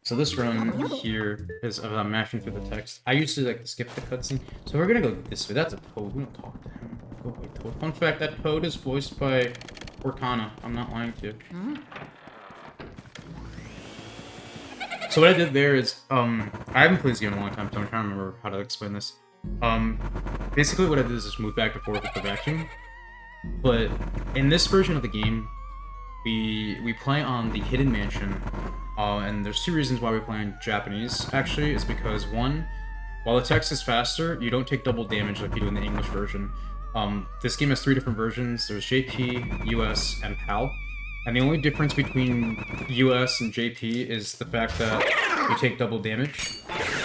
So this run here is mashing through the text. I used to like to skip the cutscene, so we're gonna go this way. That's a Toad. We don't talk to him. Go away, Toad. Fun fact: that Toad is voiced by Cortana. I'm not lying to you. So what I did there is, I haven't played this game in a long time, so I'm trying to remember how to explain this. Basically what I did is just move back and forth with the vacuum. But in this version of the game, we play on the Hidden Mansion. And there's two reasons why we play in Japanese, actually, is because one, while the text is faster, you don't take double damage like you do in the English version. This game has 3 different versions. There's JP, US, and PAL. And the only difference between US and JP is the fact that you take double damage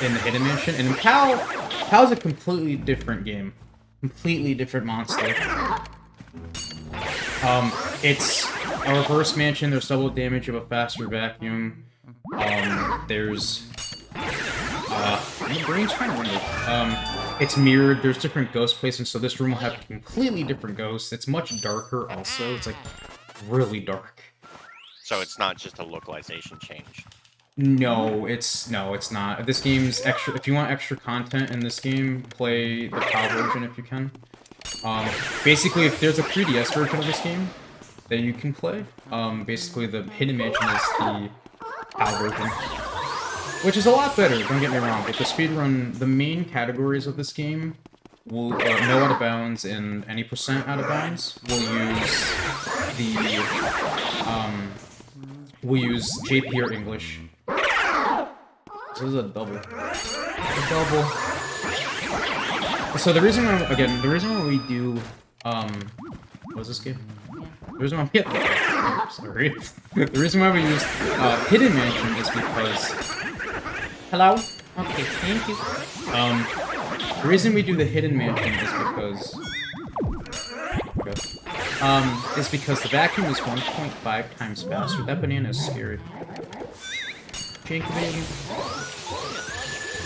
in the Hidden Mansion. And in PAL's a completely different game. Completely different monster. It's a reverse mansion, there's double damage of a faster vacuum. There's my brain's trying to remember. It's mirrored, there's different ghost placements, so this room will have completely different ghosts. It's much darker also, it's like really dark. So it's not just a localization change. No, it's not. This game's extra. If you want extra content in this game, play the PAL version if you can. Basically, if there's a 3DS version of this game that you can play, basically the Hidden Mansion is the PAL version, which is a lot better. Don't get me wrong. But the speedrun, the main categories of this game will no out of bounds and any percent out of bounds. We'll use JP or English. This is a double. A double. So the reason why, again, the reason why we do, what was this game? The reason why we, sorry. The reason why we use, Hidden Mansion is because, hello? Okay, thank you. The reason we do the Hidden Mansion is because the vacuum is 1.5 times faster. That banana is scary. Janky baby.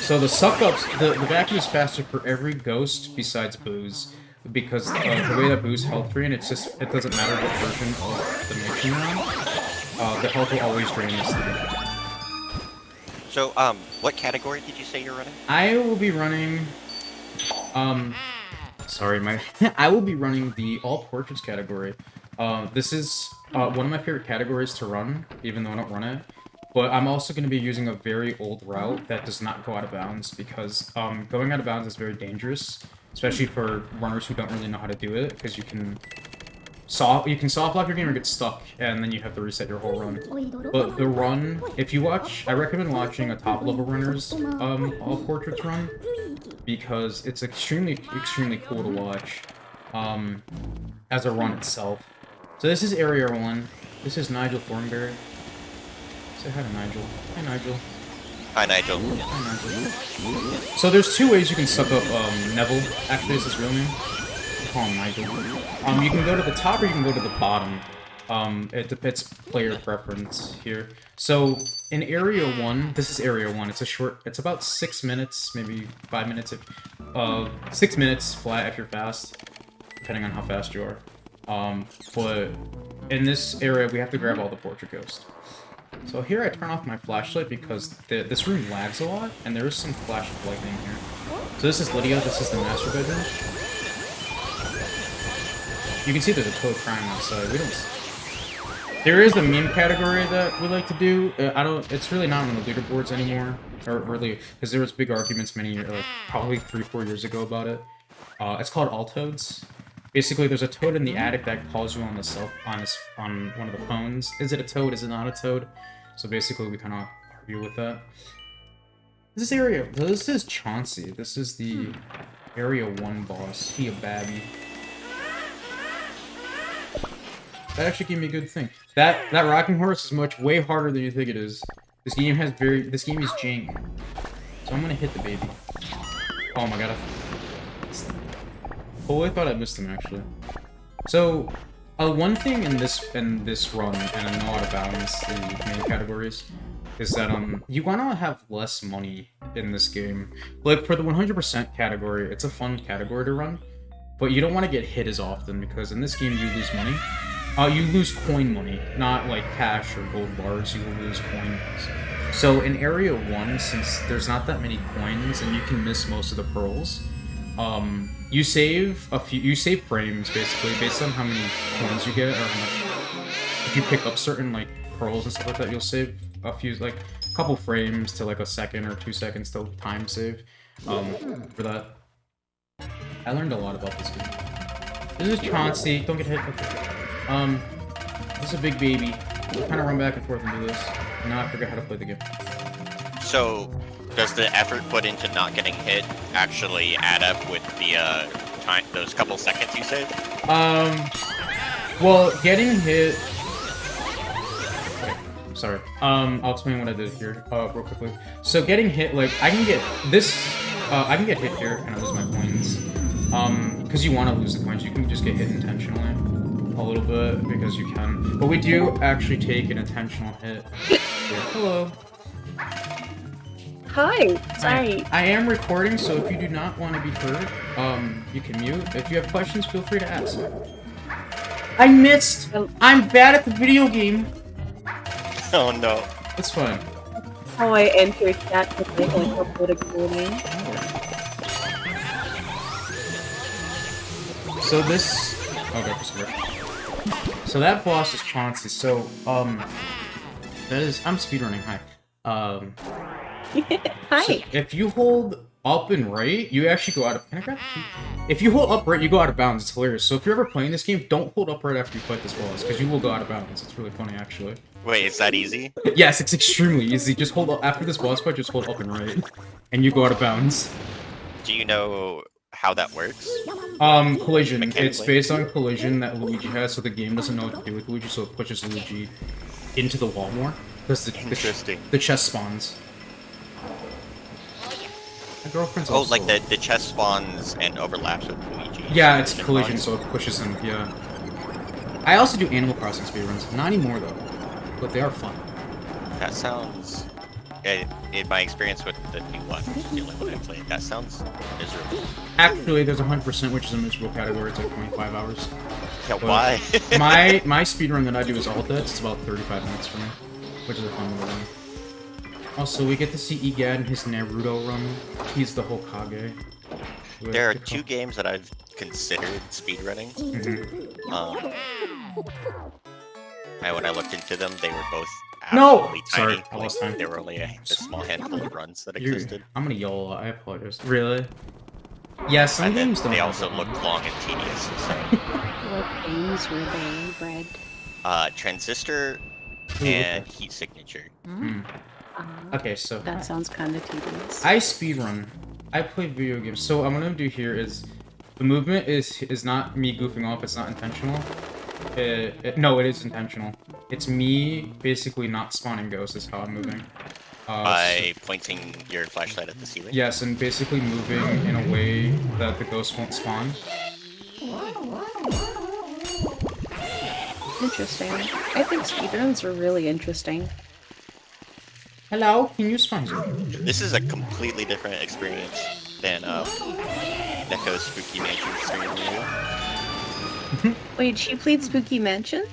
So the suck-ups, the vacuum is faster for every ghost besides Boo's, because the way that Boo's health drain, it doesn't matter what version of the mansion you're on, the health will always drain the same. So, what category did you say you're running? I will be running, sorry, I will be running the All Portraits category. This is, one of my favorite categories to run, even though I don't run it. But I'm also going to be using a very old route that does not go out of bounds, because going out of bounds is very dangerous, especially for runners who don't really know how to do it, because you can soft lock your game or get stuck, and then you have to reset your whole run. But the run, if you watch, I recommend watching a top level runner's All Portraits run, because it's extremely cool to watch as a run itself. So this is Area 1. This is Nigel Thornberry. Say hi to Nigel. Hi, Nigel. Hi, Nigel. Hi, Nigel. So there's 2 ways you can suck up Neville. Actually, this is his real name. I call him Nigel. You can go to the top or you can go to the bottom. It's player preference here. So in Area 1, this is Area 1. It's about 6 minutes, maybe 5 minutes. 6 minutes flat if you're fast, depending on how fast you are. But in this area, we have to grab all the portrait ghosts. So here I turn off my flashlight because this room lags a lot, and there is some flash of lightning here. So this is Lydia, this is the master bedroom. You can see there's a Toad crying outside. There is a meme category that we like to do. It's really not on the leaderboards anymore, or really, because there was big arguments many years, probably 3-4 years ago about it. It's called All Toads. Basically, there's a toad in the attic that calls you on one of the phones. Is it a toad? Is it not a toad? So basically, we kind of argue with that. This is Chauncey. This is the Area 1 boss. He a babby. That actually gave me a good thing. That rocking horse is way harder than you think it is. This game is jank. So I'm gonna hit the baby. Oh my god. Oh, I thought I missed him actually. So, one thing in this run, and I know out of bounds the main categories, is that you wanna have less money in this game. Like for the 100% category, it's a fun category to run, but you don't want to get hit as often because in this game you lose money. You lose coin money, not like cash or gold bars. You will lose coins. So in Area 1, since there's not that many coins and you can miss most of the pearls, you save frames basically based on how many coins you get or how much. If you pick up certain like pearls and stuff like that, you'll save a few like a couple frames to like a second or 2 seconds to time save. For that, I learned a lot about this game. This is Chauncey. Don't get hit. Okay. This is a big baby. Kind of run back and forth and do this. Now I forget how to play the game. So, does the effort put into not getting hit actually add up with the time, those couple seconds you said? Well, getting hit. Okay, sorry. I'll explain what I did here, real quickly. So getting hit, like I can get this. I can get hit here and I lose my coins. Because you want to lose the coins, you can just get hit intentionally a little bit because you can. But we do actually take an intentional hit. Here. Hello. Hi. Sorry. I am recording, so if you do not want to be heard, you can mute. If you have questions, feel free to ask. I missed. I'm bad at the video game. Oh no. It's fine. How I entered chat to make like a political name. So this. Okay, so that boss is Chauncey. So that is. I'm speedrunning. Hi. Hi. So if you hold up and right, you actually go out of. Can I grab the key? If you hold up right, you go out of bounds. It's hilarious. So if you're ever playing this game, don't hold up right after you fight this boss, because you will go out of bounds. It's really funny, actually. Wait, is that easy? Yes, it's extremely easy. Just hold up after this boss fight. Just hold up and right, and you go out of bounds. Do you know how that works? Collision. It's Mechanically? based on collision that Luigi has, so the game doesn't know what to do with Luigi, so it pushes Luigi into the wall more. Because Interesting. the chest spawns. My girlfriend's Oh, also... like the chest spawns and overlaps with Luigi. Yeah, it's collision, so it pushes him, yeah. I also do Animal Crossing speedruns. Not anymore, though. But they are fun. That sounds... In my experience with the new one, the only one I played, that sounds miserable. Actually, there's 100%, which is a miserable category. It's like 25 hours. Yeah, But why? my speedrun that I do is all dead. It's about 35 minutes for me, which is a fun little run. Also, we get to see Egad in his Naruto run. He's the Hokage. There are two games that I've considered speedrunning. And when I looked into them, they were both absolutely tiny. Sorry, I lost time. There were only a small handful of runs that existed. I'm gonna yell a lot. I apologize. Really? Yeah, some And then games don't. they have also that looked one. long and tedious. So. What games were they, Bread? Transistor Ooh, and okay. Heat Signature. Okay, so That sounds kind of tedious. I speedrun. I play video games. So what I'm gonna do here is the movement is not me goofing off. It's not intentional. No, it is intentional. It's me basically not spawning ghosts is how I'm moving. By pointing your flashlight at the ceiling? Yes, and basically moving in a way that the ghosts won't spawn. Interesting. I think speedruns are really interesting. Hello, can you spawn? This is a completely different experience than Neko's Spooky Mansion stream. Wait, she played Spooky Mansion?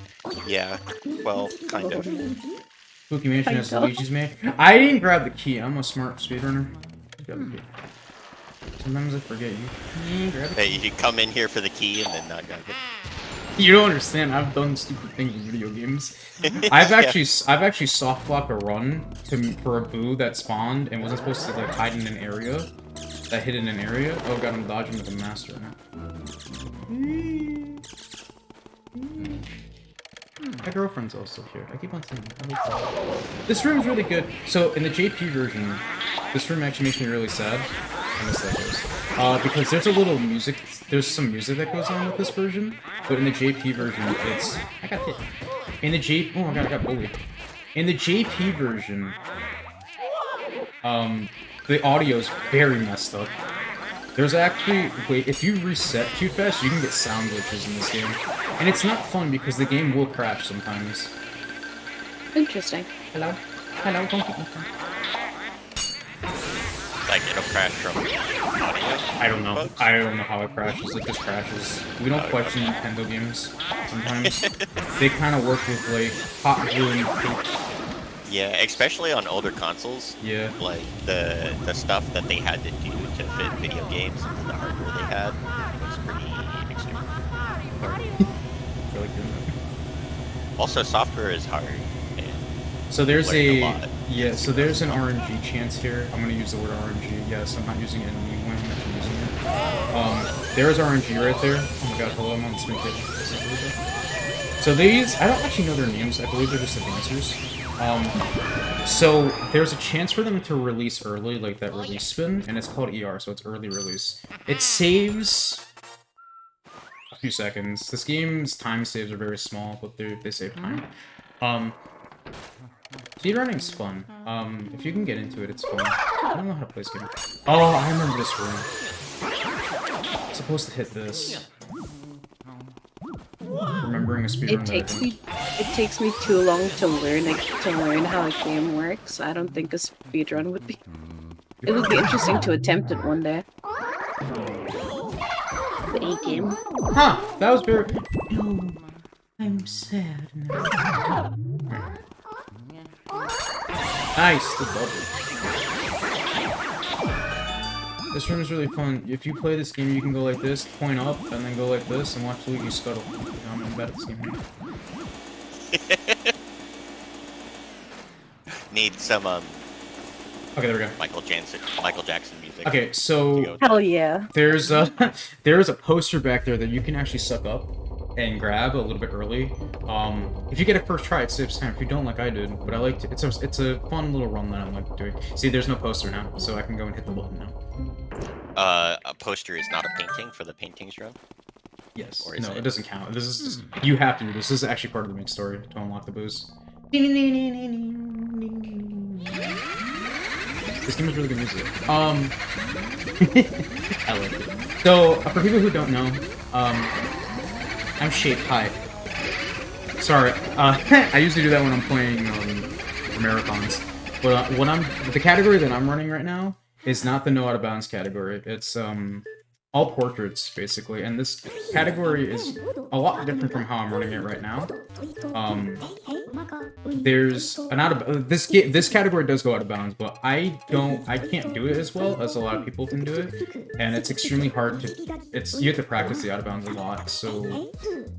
Yeah, well, kind of. Spooky Mansion has I know. Luigi's made. I didn't grab the key. I'm a smart speedrunner. Grab the key. Sometimes I forget you. Grab the Hey, you come in here for the key and then not grab it. You don't understand. I've done stupid things in video games. I've actually soft blocked a run for a boo that spawned and wasn't supposed to like hide in an area. That hid in an area. Oh god, I'm dodging with a master now. My girlfriend's also here. I keep on saying that. This room's really good. So in the JP version, this room actually makes me really sad. I miss that goes. Because there's a little music. There's some music that goes on with this version, but in the JP version, it's. I got hit. In the oh my god, I got bullied. In the JP version, the audio is very messed up. There's actually, wait, if you reset too fast, you can get sound glitches in this game. And it's not fun because the game will crash sometimes. Interesting. Hello? Hello, don't keep me phone. like it'll crash from audio? I don't know. Bugs? I don't know how it crashes. It just crashes. We don't question Nintendo games sometimes. They kind of work with like hot glue and tape. Yeah, especially on older consoles. Yeah. Like the stuff that they had to do to fit video games into the hardware they had was pretty extreme. Really good. Also, software is hard. And So there's learn a lot. so there's an RNG chance here. I'm gonna use the word RNG. Yes, I'm not using it in a mean way. I'm actually using it. There is RNG right there. Oh my god, hello, I'm on the screen. So these, I don't actually know their names. I believe they're just advancers. So there's a chance for them to release early, like that release spin, and it's called ER, so it's early release. It saves a few seconds. This game's time saves are very small, but they save time. Speedrunning's fun. If you can get into it, it's fun. I don't know how to play this game. Oh, I remember this room. I'm supposed to hit this. Remembering a speedrun. It takes me too long to learn how a game works. I don't think a speedrun would be. It would be interesting to attempt it one day. The A game. Huh, that was very... No, I'm sad now. Nice, the double. This room is really fun. If you play this game, you can go like this, point up, and then go like this, and watch Luigi scuttle. I'm bad at this game. Need some Okay, there we go. Michael Jackson music. Okay, so Hell yeah. there's a poster back there that you can actually suck up and grab a little bit early. If you get it first try, it saves time. If you don't, like I did, but I like to, it's a fun little run that I'm like doing. See, there's no poster now, so I can go and hit the button now. A poster is not a painting for the paintings run? Yes. Or is No, it? it doesn't count. This is just, you have to do this. This is actually part of the main story to unlock the booze. This game is really good music. I like it. So, for people who don't know, I'm shaped high. Sorry, I usually do that when I'm playing marathons. But the category that I'm running right now is not the no out of bounds category. It's all portraits basically, and this category is a lot different from how I'm running it right now. There's an this category does go out of bounds, but I can't do it as well as a lot of people can do it, and it's extremely hard to. You have to practice the out of bounds a lot, so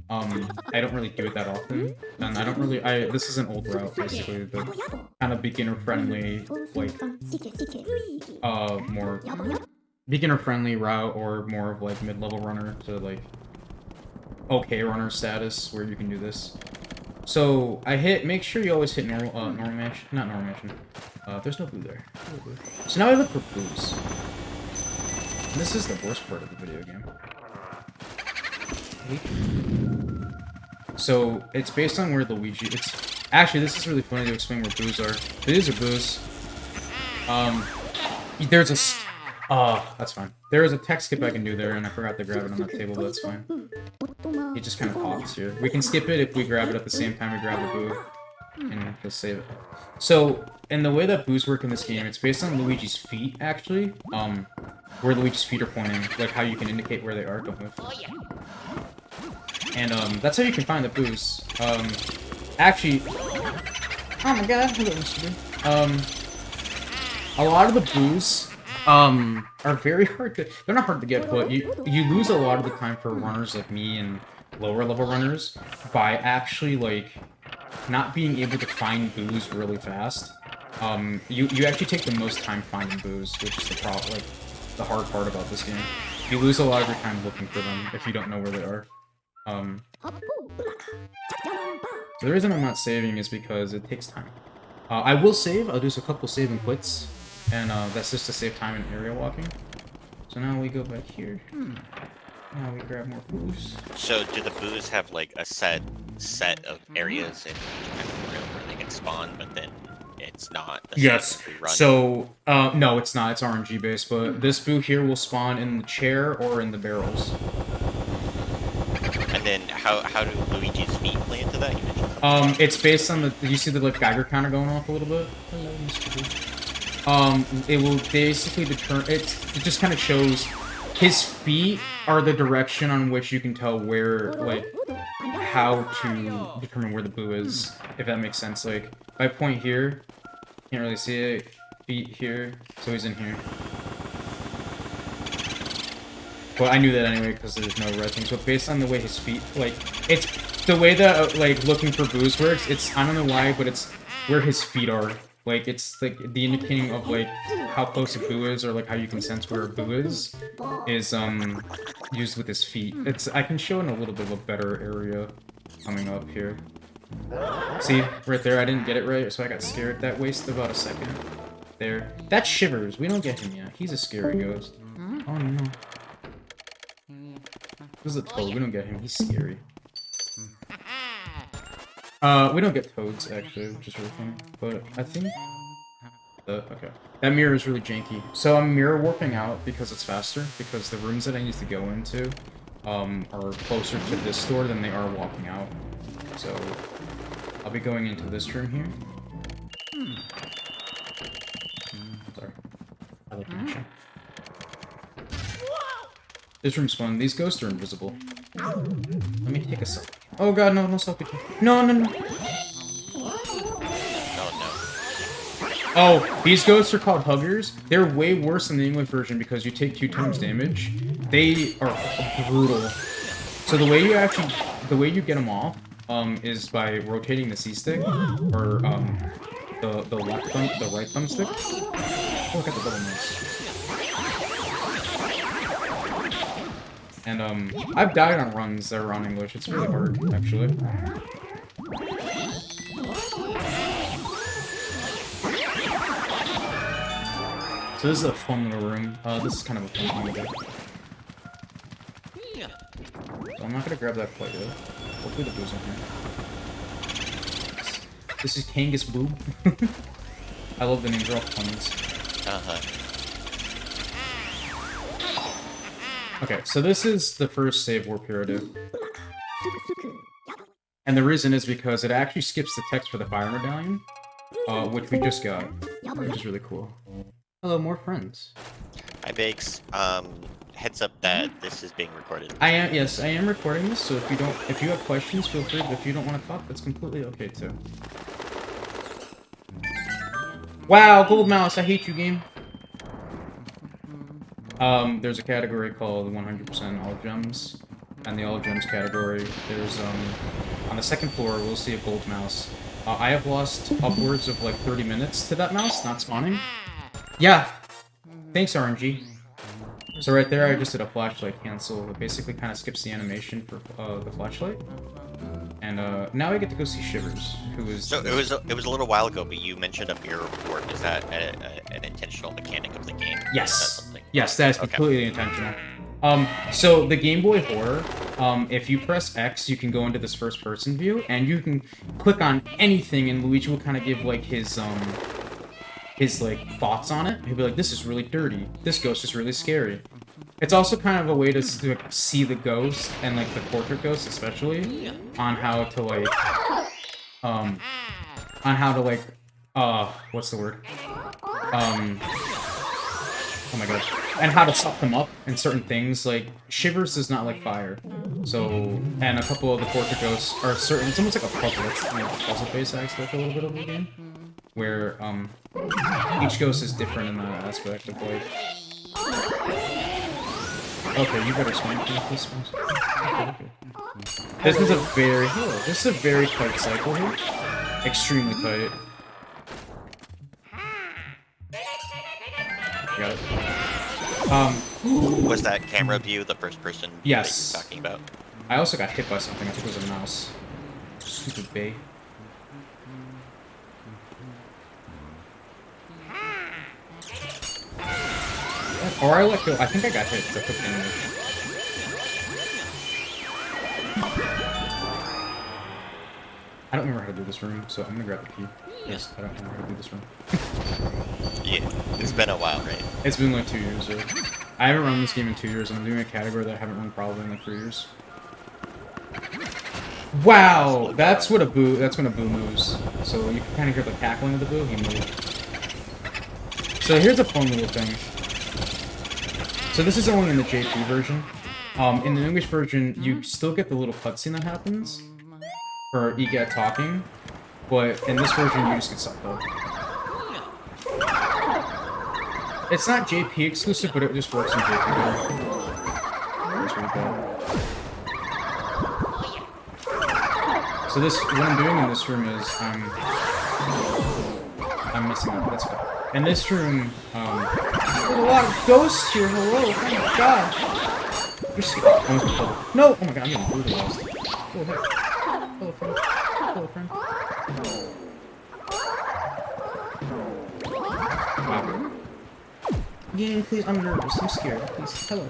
I don't really do it that often, and I don't really. This is an old route basically, the kind of beginner friendly, like more beginner friendly route, or more of like mid-level runner to like okay runner status where you can do this. So make sure you always hit normal mansion, not normal mansion. There's no blue there. No blue. So now I look for blues. And this is the worst part of the video game. So it's based on where Luigi. Actually, this is really funny to explain where booze are. These are booze. There's a. That's fine. There is a tech skip I can do there, and I forgot to grab it on that table, but that's fine. It just kind of pops here. We can skip it if we grab it at the same time we grab the boo, and just save it. So, in the way that boos work in this game, it's based on Luigi's feet, actually. Where Luigi's feet are pointing, like how you can indicate where they are. Don't move. And that's how you can find the boos. Actually, oh my god, hello, Mr. Boo. A lot of the boos are very hard to. They're not hard to get, but you lose a lot of the time for runners like me and lower level runners by actually like not being able to find boos really fast. You actually take the most time finding boos, which is the hard part about this game. You lose a lot of your time looking for them if you don't know where they are. So the reason I'm not saving is because it takes time. I will save. I'll do a couple save and quits, and that's just to save time in area walking. So now we go back here. Now we grab more boos. So do the boos have like a set of areas and kind of where they can spawn, but then it's not the Yes. same every run? So no, it's not. It's RNG based, but this boo here will spawn in the chair or in the barrels. And then how do Luigi's feet play into that? You mentioned. It's based on the. Did you see the like Geiger counter going off a little bit? Hello, Mr. Boo. It will basically determine. It just kind of shows his feet are the direction on which you can tell where, like, how to determine where the boo is, if that makes sense. Like, if I point here, can't really see it. Feet here, so he's in here. Well, I knew that anyway because there's no red things. But based on the way his feet, like, it's the way that like looking for boos works. It's I don't know why, but it's where his feet are. Like, it's like the indicating of like how close a boo is, or like how you can sense where a boo is used with his feet. I can show in a little bit of a better area coming up here. See, right there, I didn't get it right, so I got scared. That wasted about a second. There. That's Shivers. We don't get him yet. He's a scary ghost. Oh no. This is a toad. We don't get him. He's scary. We don't get toads, actually, which is really funny. But I think... okay. That mirror is really janky. So I'm mirror warping out because it's faster, because the rooms that I need to go into are closer to this door than they are walking out. So I'll be going into this room here. Sorry. I like action. This room's fun. These ghosts are invisible. Let me take a selfie. Oh god, no, no selfie. No, no, no. Oh, these ghosts are called Huggers. They're way worse than the English version because you take 2 times damage. They are brutal. So the way you get them off is by rotating the C stick or the right thumbstick. Oh, I got the double mouse. And I've died on runs that are on English. It's really hard, actually. So this is a fun little room. This is kind of a fun one to do. So I'm not gonna grab that quite yet. Hopefully the boo's in here. This is Kangas Boo. I love the names, they're all puns. Okay, so this is the first save warp here I do. And the reason is because it actually skips the text for the fire medallion, which we just got, which is really cool. Hello, more friends. Hi, Bakes. Heads up that this is being recorded. Yes, I am recording this, so if you have questions, feel free, but if you don't want to talk, that's completely okay too. Wow, gold mouse, I hate you, game. There's a category called 100% all gems, and the all gems category, there's, on the second floor, we'll see a gold mouse. I have lost upwards of like 30 minutes to that mouse not spawning. Yeah, thanks RNG. So right there, I just did a flashlight cancel. It basically kind of skips the animation for the flashlight. And now I get to go see Shivers, who is... So it was a little while ago, but you mentioned a mirror warp. Is that an intentional mechanic of the game? Yes. Yes, that is completely intentional. So the Game Boy Horror, if you press X, you can go into this first-person view, and you can click on anything, and Luigi will kind of give like his like thoughts on it. He'll be like, "This is really dirty. This ghost is really scary." It's also kind of a way to see the ghost and like the portrait ghost, especially on how to like, what's the word? Oh my god. And how to suck them up in certain things. Like, Shivers does not like fire. So, and a couple of the portrait ghosts are certain. It's almost like a puzzle. It's like a puzzle-based aspect a little bit of the game. Where, each ghost is different in that aspect of like... Okay, you better swing for this one. Okay. This is a very tight cycle here. Extremely tight. Got it. Was that camera view the first person yes. that you're talking about? I also got hit by something. I think it was a mouse. Stupid bay. Or I let go. I think I got hit. I took damage. I don't remember how to do this room, so I'm gonna grab the key. Yes, I don't remember how to do this room. Yeah, it's been a while, right? It's been like 2 years. Right? I haven't run this game in 2 years. I'm doing a category that I haven't run probably in like 3 years. Wow, that's what a boo. That's when a boo moves. So you can kind of hear the cackling of the boo. He moved. So here's a fun little thing. So this is only in the JP version. In the English version, you still get the little cutscene that happens for EGAT talking, but in this version, you just get subtitled. It's not JP exclusive, but it just works in JP better. That's really bad. So this, what I'm doing in this room is I'm messing up. That's fine. In this room, there's a lot of ghosts here. Hello, oh my god. No! Oh my god, I'm getting brutalized. Oh, hey. Hello, friend. Hello, friend. Wow. Game, please, I'm nervous. I'm scared. Please, hello.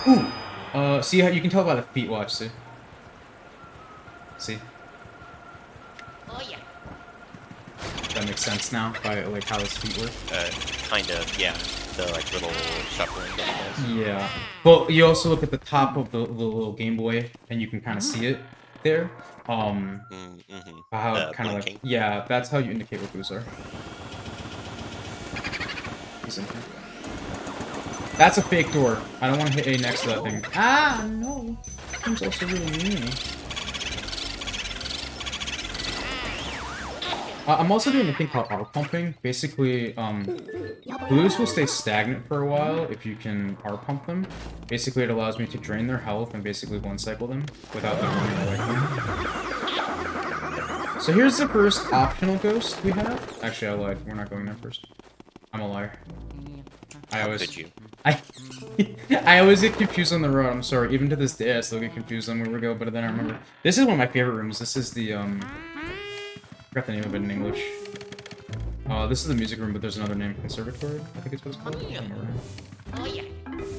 Ooh! See how you can tell by the feet watch, see? See? Oh yeah. That makes sense now, by like how his feet work. Kind of, yeah. The like little shuffling that he does. Yeah. But you also look at the top of the little Game Boy, and you can kind of see it there. How kind of like, yeah, that's how you indicate what boos are. He's in here. That's a fake door. I don't want to hit A next to that thing. Ah, no. Seems also really mean. I'm also doing a thing called R pumping. Basically, boos will stay stagnant for a while if you can R pump them. Basically, it allows me to drain their health and basically one cycle them without them running away from me. So here's the first optional ghost we have. Actually, I lied. We're not going there first. I'm a liar. I always get confused on the road. I'm sorry. Even to this day, I still get confused on where we go. But then I remember. This is one of my favorite rooms. This is the I forgot the name of it in English. This is the music room, but there's another name. Conservatory, I think it's what it's called. I don't remember. Oh yeah.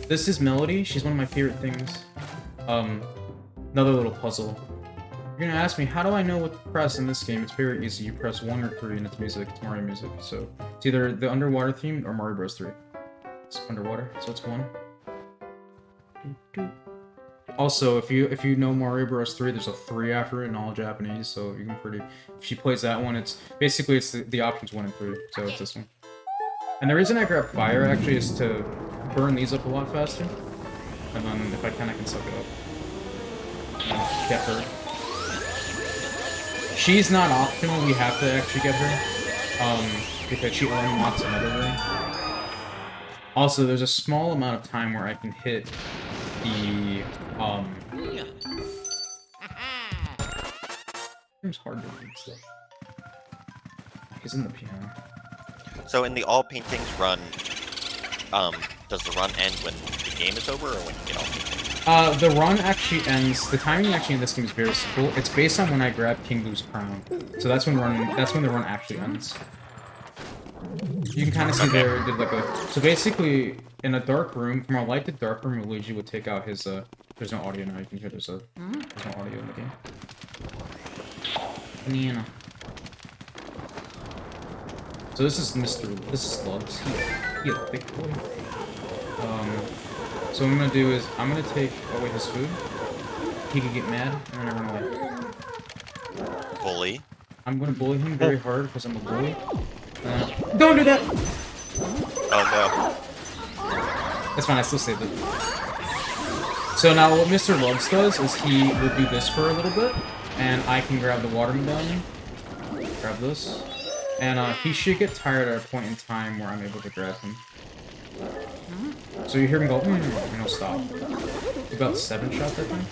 This is Melody. She's one of my favorite things. Another little puzzle. You're gonna ask me, how do I know what to press in this game? It's very easy. You press 1 or 3 and it's music. It's Mario music. So it's either the underwater theme or Mario Bros. 3. It's underwater, so it's 1. Also, if you know Mario Bros. 3, there's a 3 after it in all Japanese, so you can pretty. If she plays that one, it's basically the options 1 and 3. So it's this one. And the reason I grab fire actually is to burn these up a lot faster, and then if I can suck it up. And get her. She's not optional, we have to actually get her, because she unlocks another room. Also, there's a small amount of time where I can hit the, It's hard to read stuff. He's in the piano. So in the all paintings run, does the run end when the game is over or when you get all paintings? The run actually ends. The timing actually in this game is very simple. It's based on when I grab King Boo's crown. So that's when the run actually ends. You can kind of see there. It did like a. So basically, in a dark room, from a light to dark room, Luigi would take out his. There's no audio now. You can hear there's no audio in the game. Banana. So this is This is Slugs. He a thick boy. So what I'm gonna do is I'm gonna take away his food. He can get mad, and then I run away. Bully. I'm gonna bully him very hard because I'm a bully. Don't do that! Oh no. That's fine, I still saved it. So now what Mr. Lugs does is he will do this for a little bit, and I can grab the water medallion. Grab this. And he should get tired at a point in time where I'm able to grab him. So you hear him go, and he'll stop. About 7 shots, I think.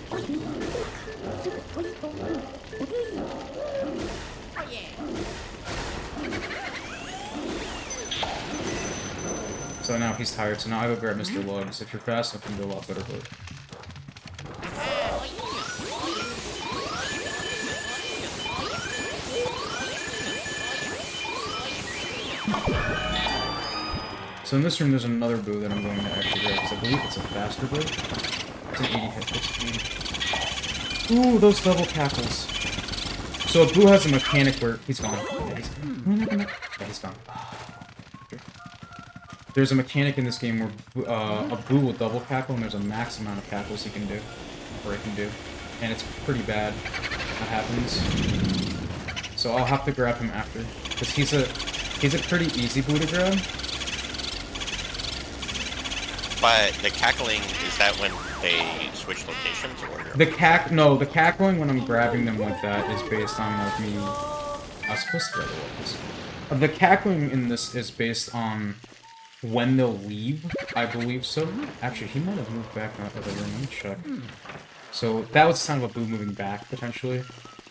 So now he's tired, so now I go grab Mr. Lugs. If you're fast enough, you can do a lot better, but... So in this room, there's another boo that I'm going to actually grab, because I believe it's a faster boo. It's an 80 hit. It's 80. Ooh, those double cackles. So a boo has a mechanic where... He's gone. Yeah, he's gone. Yeah, he's gone. There's a mechanic in this game where a boo will double cackle, and there's a max amount of cackles he can do. Or it can do. And it's pretty bad. that happens. So I'll have to grab him after, because he's a pretty easy boo to grab. But the cackling, is that when they switch locations, or? The cackling when I'm grabbing them like that is based on like me. I was supposed to grab this. The cackling in this is based on when they'll leave, I believe so. Actually, he might have moved back in the other room. Let me check. So that was the sound of a boo moving back, potentially.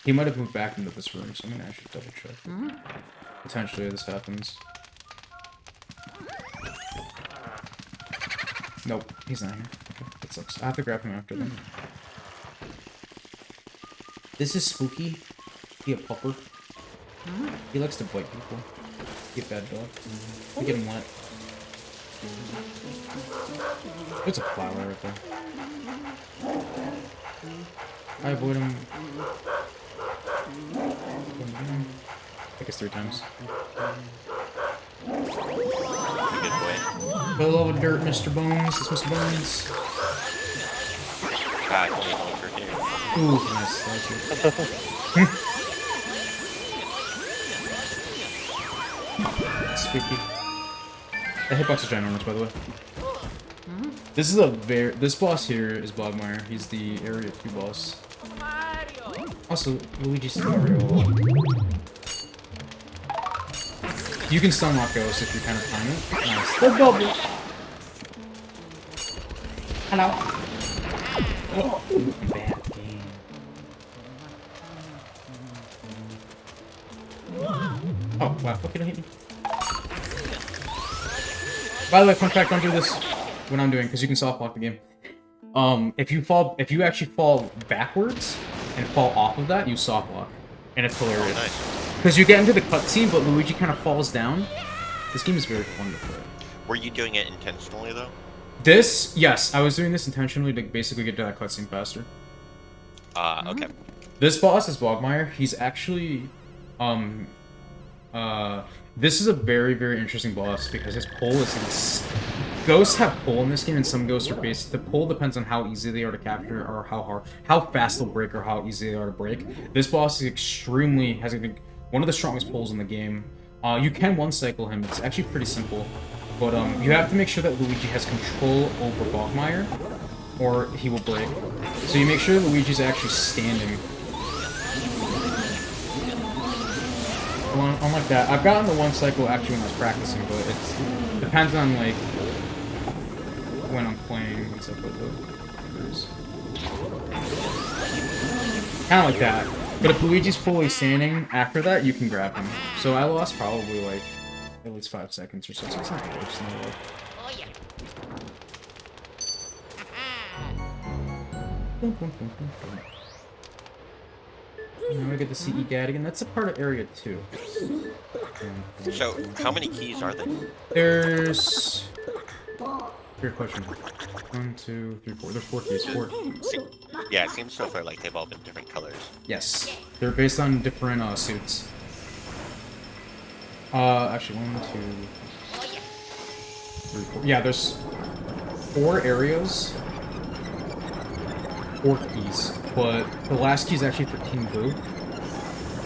He might have moved back into this room, so I'm gonna actually double check. Potentially this happens. Nope, he's not here. Okay, that sucks. I have to grab him after them. This is spooky. He a pupper. He likes to bite people. He a bad dog. We get him wet. There's a flower right there. I avoid him. I guess 3 times. Good boy. For the love of dirt, Mr. Bones. It's Mr. Bones. God, only one for here. Ooh, nice. Thank you. Spooky. The hitbox is ginormous, by the way. This is this boss here is Bogmire. He's the Area 2 boss. Also, Luigi's Mario. You can stun lock ghosts if you kind of time it. Nice. The double. Hello. Oh, bad game. Oh, wow. What can I hit me? By the way, fun fact, don't do this when I'm doing, because you can soft block the game. If you actually fall backwards and fall off of that, you soft block. And it's hilarious. Nice. Because you get into the cutscene, but Luigi kind of falls down. This game is very fun to play. Were you doing it intentionally, though? Yes, I was doing this intentionally to basically get to that cutscene faster. Okay. This boss is Bogmire. He's actually, this is a very, very interesting boss because his pull is Ghosts have pull in this game, and some ghosts are based. The pull depends on how easy they are to capture, or how fast they'll break, or how easy they are to break. This boss is has one of the strongest pulls in the game. You can one-cycle him. It's actually pretty simple, but you have to make sure that Luigi has control over Bogmire, or he will break. So you make sure Luigi's actually standing. Unlike that, I've gotten the one-cycle actually when I was practicing, but it depends on like when I'm playing and stuff like that. Kind of like that. But if Luigi's fully standing after that, you can grab him. So I lost probably like at least 5 seconds or so. So it's not close. Now I get to see Egad again. That's a part of Area 2. So, how many keys are there? There's... Good question. 1, 2, 3, 4. There's 4 keys. 4. Yeah, it seems so far like they've all been different colors. Yes. They're based on different suits. Actually, 1, 2, 3, 4. Yeah, there's 4 areas. 4 keys. But the last key is actually for Team Blue.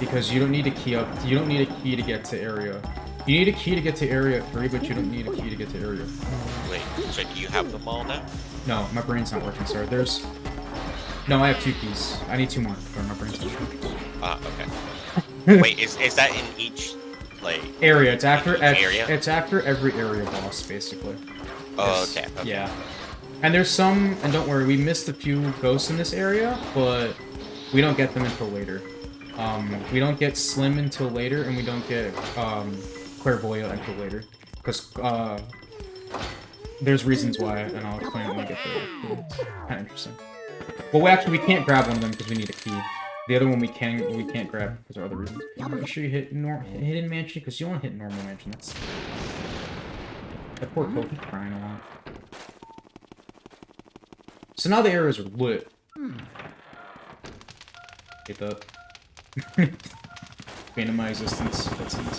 Because you don't need a key up. You don't need a key to get to area. You need a key to get to Area 3, but you don't need a key to get to Area 4. Wait, so do you have them all now? No, my brain's not working, sorry. There's... No, I have 2 keys. I need 2 more. Sorry, my brain's not working. Okay. Wait, is that in each, like... Area. It's after... area? It's after every area boss, basically. Oh, okay. Yeah. And there's some... And don't worry, we missed a few ghosts in this area, but we don't get them until later. We don't get Slim until later, and we don't get, Clairvoyant until later. Because, there's reasons why, and I'll explain it when we get there. It's kind of interesting. Well, we can't grab one of them because we need a key. The other one we can't grab because there are other reasons. Make sure you hit Hidden Mansion, because you don't want to hit Normal Mansion. That's... That poor Kofi crying a lot. So now the areas are lit. Get that. Bane of my existence. That's it.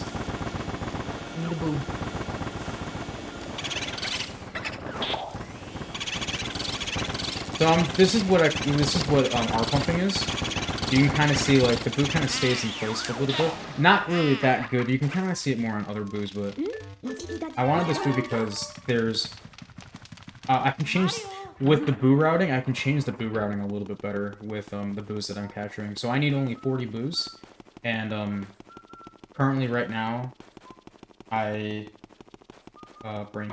So this is what R pumping is. you can kind of see, like, the boo kind of stays in place for a little bit. Not really that good. You can kind of see it more on other boos, but I wanted this boo because there's... I can change... With the boo routing, I can change the boo routing a little bit better with the boos that I'm capturing. So I need only 40 boos, and currently right now, I... brain.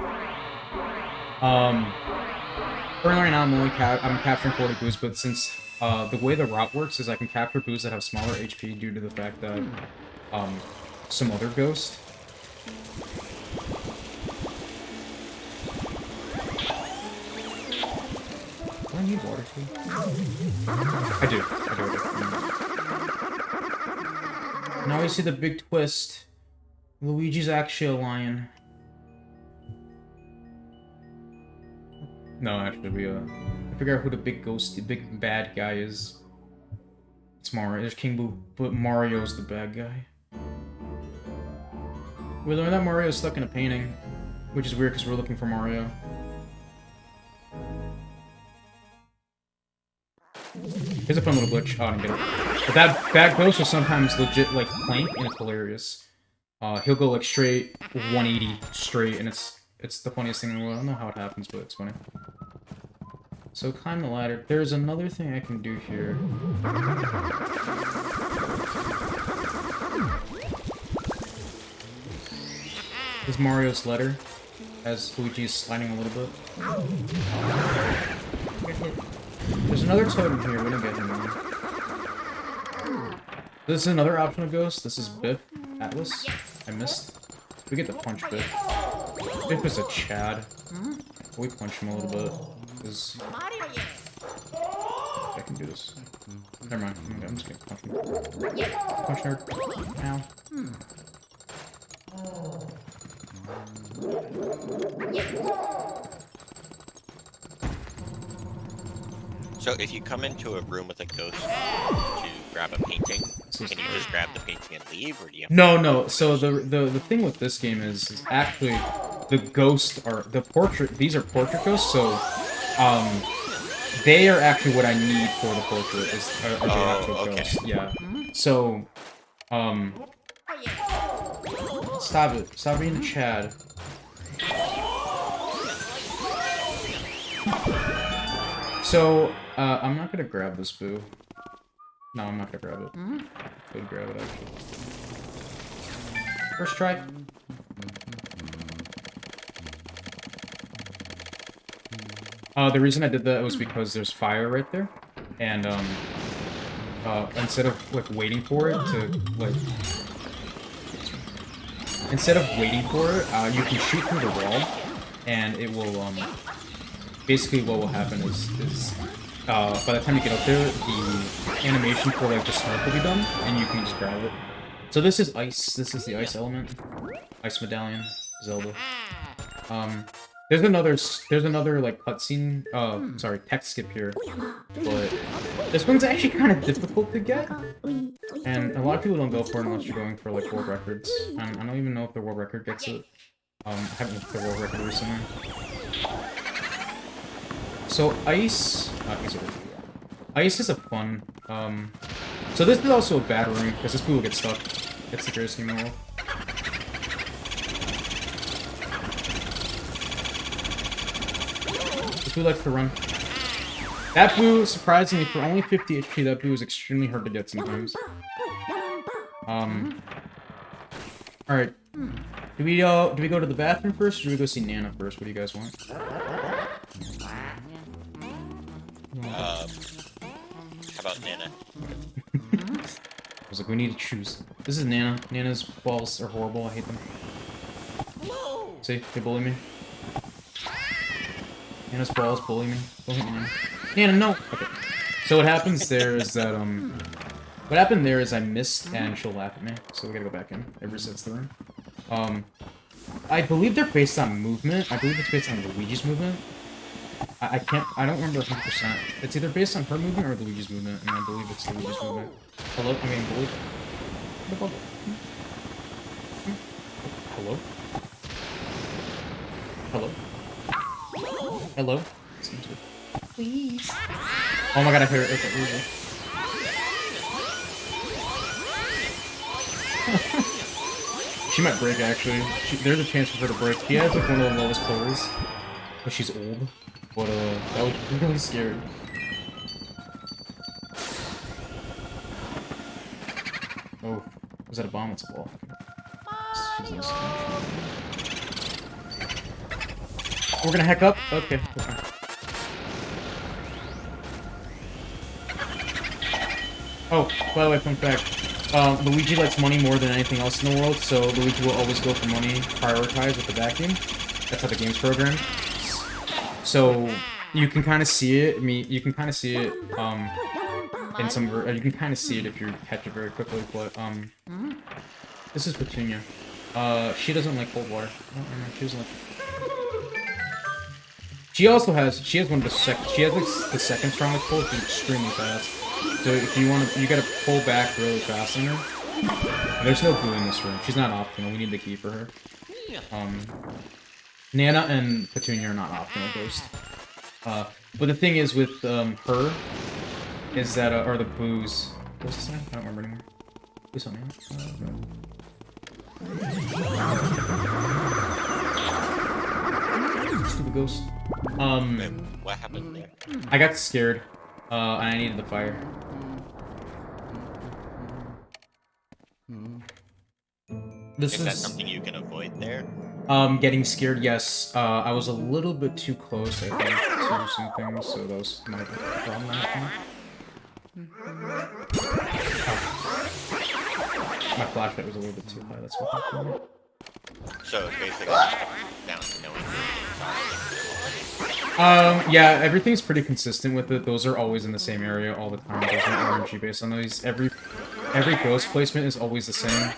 Currently right now, I'm capturing 40 boos, but since the way the route works is I can capture boos that have smaller HP due to the fact that some other ghost. Do I need water too? I do. Now we see the big twist. Luigi's actually a lion. No, actually, I figure out who the big ghost, the big bad guy is. It's Mario. There's King Boo, but Mario's the bad guy. We learned that Mario's stuck in a painting, which is weird because we're looking for Mario. Here's a fun little glitch. Oh, I didn't get it. But that ghost will sometimes legit, like, plank, and it's hilarious. He'll go, like, straight 180 straight, and it's the funniest thing in the world. I don't know how it happens, but it's funny. So, climb the ladder. There's another thing I can do here. This is Mario's letter, as Luigi's sliding a little bit. There's another totem here, we don't get him in. This is another optional ghost. This is Biff Atlas. I missed. We get to punch Biff. Biff is a Chad. We punch him a little bit. Because I can do this. Never mind. I'm just gonna punch him. Punch nerd. Ow. So if you come into a room with a ghost to grab a painting, can you just grab the painting and leave, or do you have No. So the thing with this game is actually the ghosts are the portrait. These are portrait ghosts, so they are actually what I need for the portrait. Is the actual ghost. Yeah. So stop it. Stop being a Chad. So, I'm not gonna grab this boo. No, I'm not gonna grab it. Could grab it, actually. First try. The reason I did that was because there's fire right there. And, instead of, like, waiting for it to, like... Instead of waiting for it, you can shoot through the wall, and it will, basically what will happen is by the time you get up there, the animation for, like, the smoke will be done, and you can just grab it. So this is ice. This is the ice element. Ice Medallion Zelda. There's another, like, cutscene, sorry, text skip here, but this one's actually kind of difficult to get, and a lot of people don't go for it unless you're going for, like, world records. I don't even know if the world record gets it. I haven't looked at the world record recently. So, ice... ice is a fun... so this is also a battering, because this boo will get stuck. It's the greatest game in the world. This boo likes to run. That boo, surprisingly, for only 50 HP, that boo is extremely hard to get sometimes. Alright. Do we go to the bathroom first, or do we go see Nana first? What do you guys want? how about Nana? I was like, we need to choose. This is Nana. Nana's balls are horrible. I hate them. See? They bully me. Nana's balls bully me. Don't hit me, Nana. Nana, no! Okay. So what happens there is that, what happened there is I missed, and she'll laugh at me. So we gotta go back in. It resets the room. I believe they're based on movement. I believe it's based on Luigi's movement. I don't remember 100%. It's either based on her movement or Luigi's movement, and I believe it's Luigi's movement. Hello? I'm getting bullied. Hello? Hello? Hello? Please. Oh my god, I hear it. Okay, Luigi. She might break, actually. There's a chance for her to break. She has, like, one of the lowest pulls. But she's old. But, that was really scary. Oh, was that a bomb? It's a ball. She's nice. We're gonna hack up? Okay. Oh, by the way, fun fact. Luigi likes money more than anything else in the world, so Luigi will always go for money, prioritize with the vacuum. That's how the game's programmed. So, you can kind of see it, you can kind of see it, in some, you can kind of see it if you catch it very quickly, but, this is Petunia. She doesn't like cold water. Oh, no, she doesn't like... She has one of the she has like the second strongest pull. She's extremely fast. So if you want to, you gotta pull back really fast on her. There's no glue in this room. She's not optional. We need the key for her. Nana and Petunia are not optional ghosts. But the thing is with her is that or the booze. What's this name? I don't remember anymore. Who's on Stupid ghost. What happened there? I got scared, and I needed the fire. Is that something you can avoid there? Getting scared, yes. I was a little bit too close, I think, to some things, so that was my problem. My flashlight was a little bit too high, that's what happened. So basically, down to knowing. Yeah, everything's pretty consistent with it. Those are always in the same area all the time. There's no RNG based on these. Every ghost placement is always the same.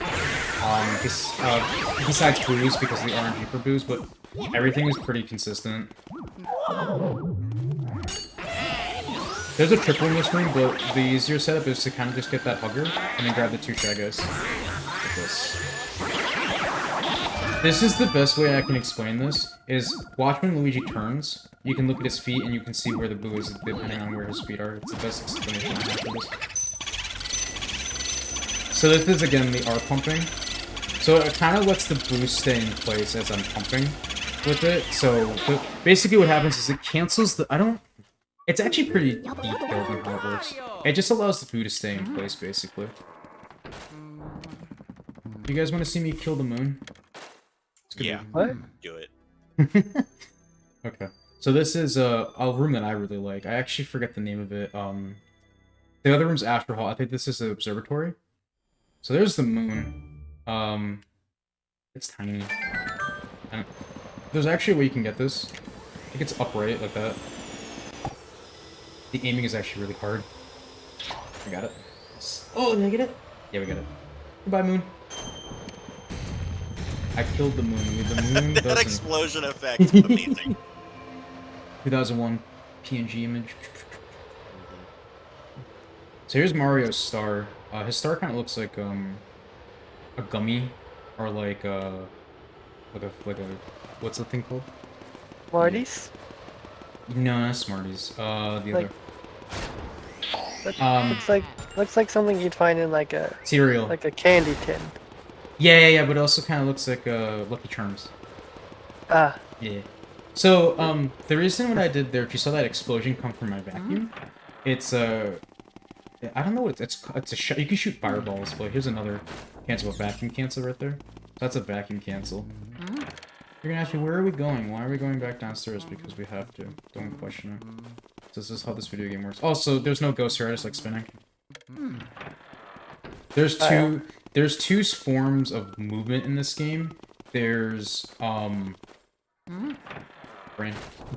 Besides booze, because of the RNG for booze, but everything is pretty consistent. There's a triple in this room, but the easier setup is to kind of just get that hugger and then grab the two Shy Guys. Like this. This is the best way I can explain this, is watch when Luigi turns, you can look at his feet and you can see where the boo is depending on where his feet are. It's the best explanation I have for this. So this is, again, the R pumping. So it kind of lets the boost stay in place as I'm pumping with it. So basically what happens is it cancels the... It's actually pretty detailed in how it works. It just allows the boo to stay in place, basically. You guys want to see me kill the moon? Yeah. What? Do it. Okay. So this is a room that I really like. I actually forget the name of it. The other room's Astro Hall. I think this is the observatory. So there's the moon. It's tiny. There's actually a way you can get this. I think it's upright like that. The aiming is actually really hard. I got it. Oh, did I get it? Yeah, we got it. Goodbye, moon. I killed the moon. The moon That doesn't... explosion effect, amazing. 2001 PNG image. So here's Mario's star. His star kind of looks like a gummy, or like a what's the thing called? Smarties? No, not Smarties. The other. Looks like something you'd find in like a cereal, like a candy tin. Yeah, but it also kind of looks like Lucky Charms. Ah. Yeah. So the reason what I did there, if you saw that explosion come from my vacuum, it's I don't know what it's a shot. You can shoot fireballs, but here's another cancel, a vacuum cancel right there. So that's a vacuum cancel. You're gonna ask me, where are we going? Why are we going back downstairs? Because we have to. Don't question it. So this is how this video game works. Also, there's no ghost here. I just like spinning. There's two forms of movement in this game. There's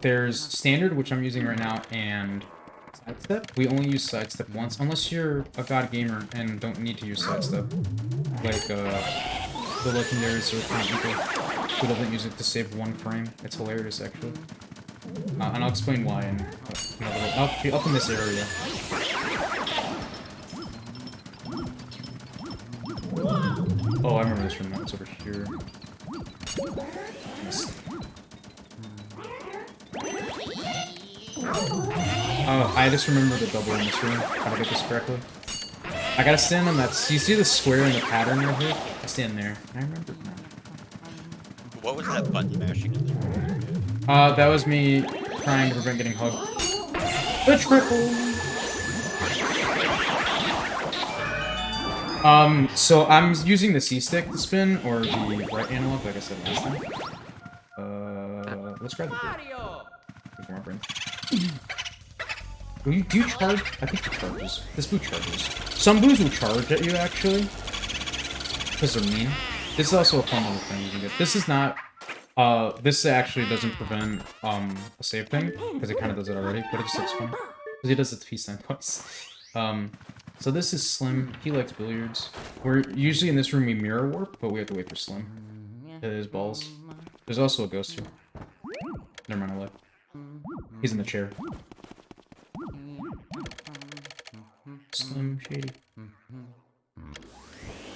there's standard, which I'm using right now, and sidestep. We only use sidestep once, unless you're a god gamer and don't need to use sidestep. Like the legendaries or people who doesn't use it to save one frame. It's hilarious, actually. And I'll explain why in another up in this area. Oh, I remember this room. It's over here. Oh, I just remember the double in this room. How to get this correctly. I gotta stand on that. You see the square in the pattern right here? I stand there. I remember now. What was that button mashing in the room? That was me trying to prevent getting hugged. The triple! So I'm using the C stick to spin, or the right analog, like I said last time. Let's grab the boot. Before my brain. Do you charge? I think it charges. This boot charges. Some boots will charge at you, actually. Because they're mean. This is also a fun little thing you can get. This is not... this actually doesn't prevent, a save thing, because it kind of does it already, but it just looks fun. Because he does it peace sign twice. So this is Slim. He likes billiards. We're usually in this room we mirror warp, but we have to wait for Slim. His balls. There's also a ghost here. Never mind, I lied. He's in the chair. Slim Shady.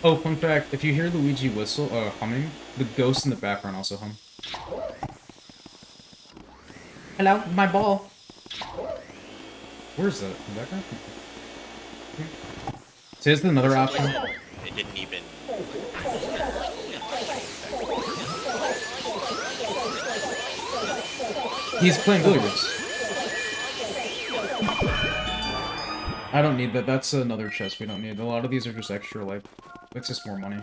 Oh, fun fact, if you hear Luigi whistle, humming, the ghosts in the background also hum. Hello, my ball. Where's that? In the background? So here's another option. It didn't even... He's playing billiards. I don't need that. That's another chest we don't need. A lot of these are just extra, like, it's just more money.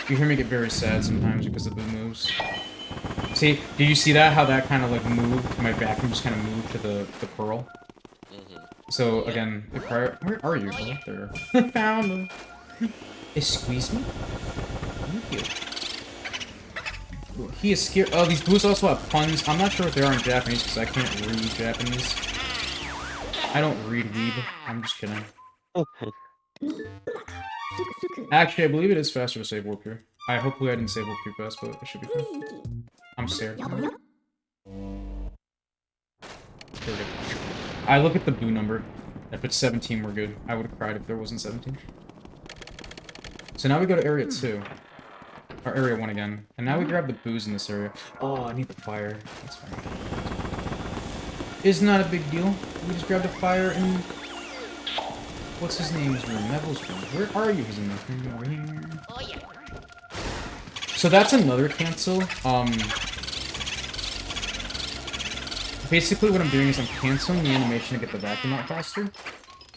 You hear me get very sad sometimes because of the moves. See, did you see that? How that kind of like moved? My vacuum just kind of moved to the pearl. So again, the prior... Where are you? Oh, there. Found him. Excuse me? Thank you. He is scared. Oh, these boots also have puns. I'm not sure what they are in Japanese because I can't read Japanese. I don't read weeb. I'm just kidding. Actually, I believe it is faster to save warp here. Hopefully I didn't save warp too fast, but it should be fine. I'm scared. I look at the boo number. If it's 17, we're good. I would have cried if there wasn't 17. So now we go to area 2. Or area 1 again. And now we grab the boos in this area. Oh, I need the fire. That's fine. It's not a big deal. We just grab the fire and... What's his name's room? Neville's room. Where are you? He's in the room over here. So that's another cancel. Basically what I'm doing is I'm canceling the animation to get the vacuum out faster.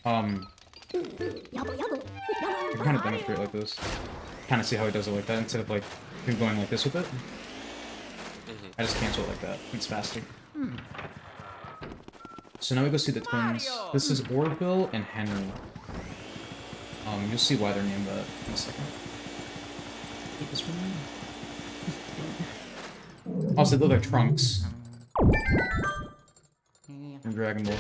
I kind of demonstrate like this. Kind of see how he does it like that instead of like him going like this with it. I just cancel it like that. It's faster. So now we go see the twins. This is Orville and Henry. You'll see why they're named that in a second. Take this one. Also, they look like Trunks. From Dragon Ball.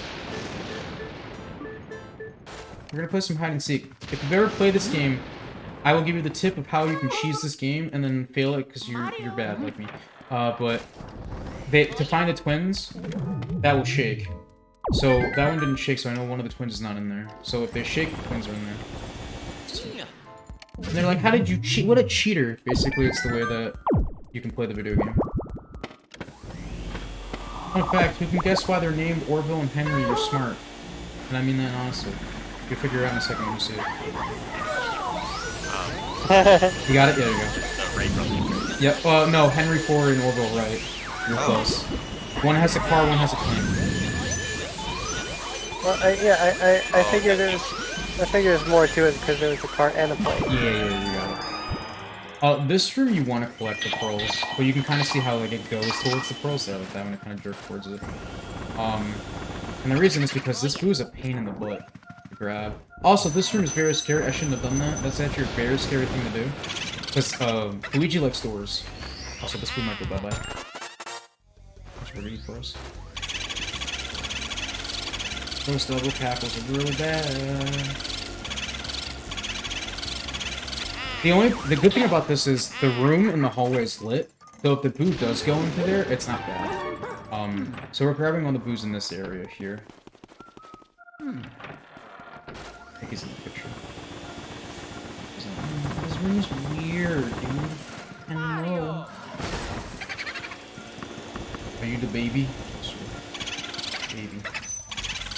We're gonna play some hide and seek. If you've ever played this game, I will give you the tip of how you can cheese this game and then fail it because you're bad like me. But to find the twins, that will shake. So that one didn't shake, so I know one of the twins is not in there. So if they shake, the twins are in there. And they're like, how did you cheat? What a cheater! Basically, it's the way that you can play the video game. Fun fact, who can guess why they're named Orville and Henry? You're smart. And I mean that honestly. You'll figure it out in a second when you see it. You got it? Yeah, there you go. Yep, no, Henry 4 and Orville right. You're close. One has a car, one has a plane. Well, I figured there's more to it because there was a cart and a plane. Yeah, you got it. This room you want to collect the pearls, but you can kind of see how like it goes towards the pearls. So like that when it kind of jerks towards it. And the reason is because this boo is a pain in the butt to grab. Also, this room is very scary. I shouldn't have done that. That's actually a very scary thing to do. Because Luigi likes doors. Also, this boo might go bye-bye. That's really for us. Those double cackles are really bad. The good thing about this is the room in the hallway is lit. So if the boo does go into there, it's not bad. So we're grabbing all the boos in this area here. I think he's in the picture. This room is weird, dude. I know. Are you the baby? Baby.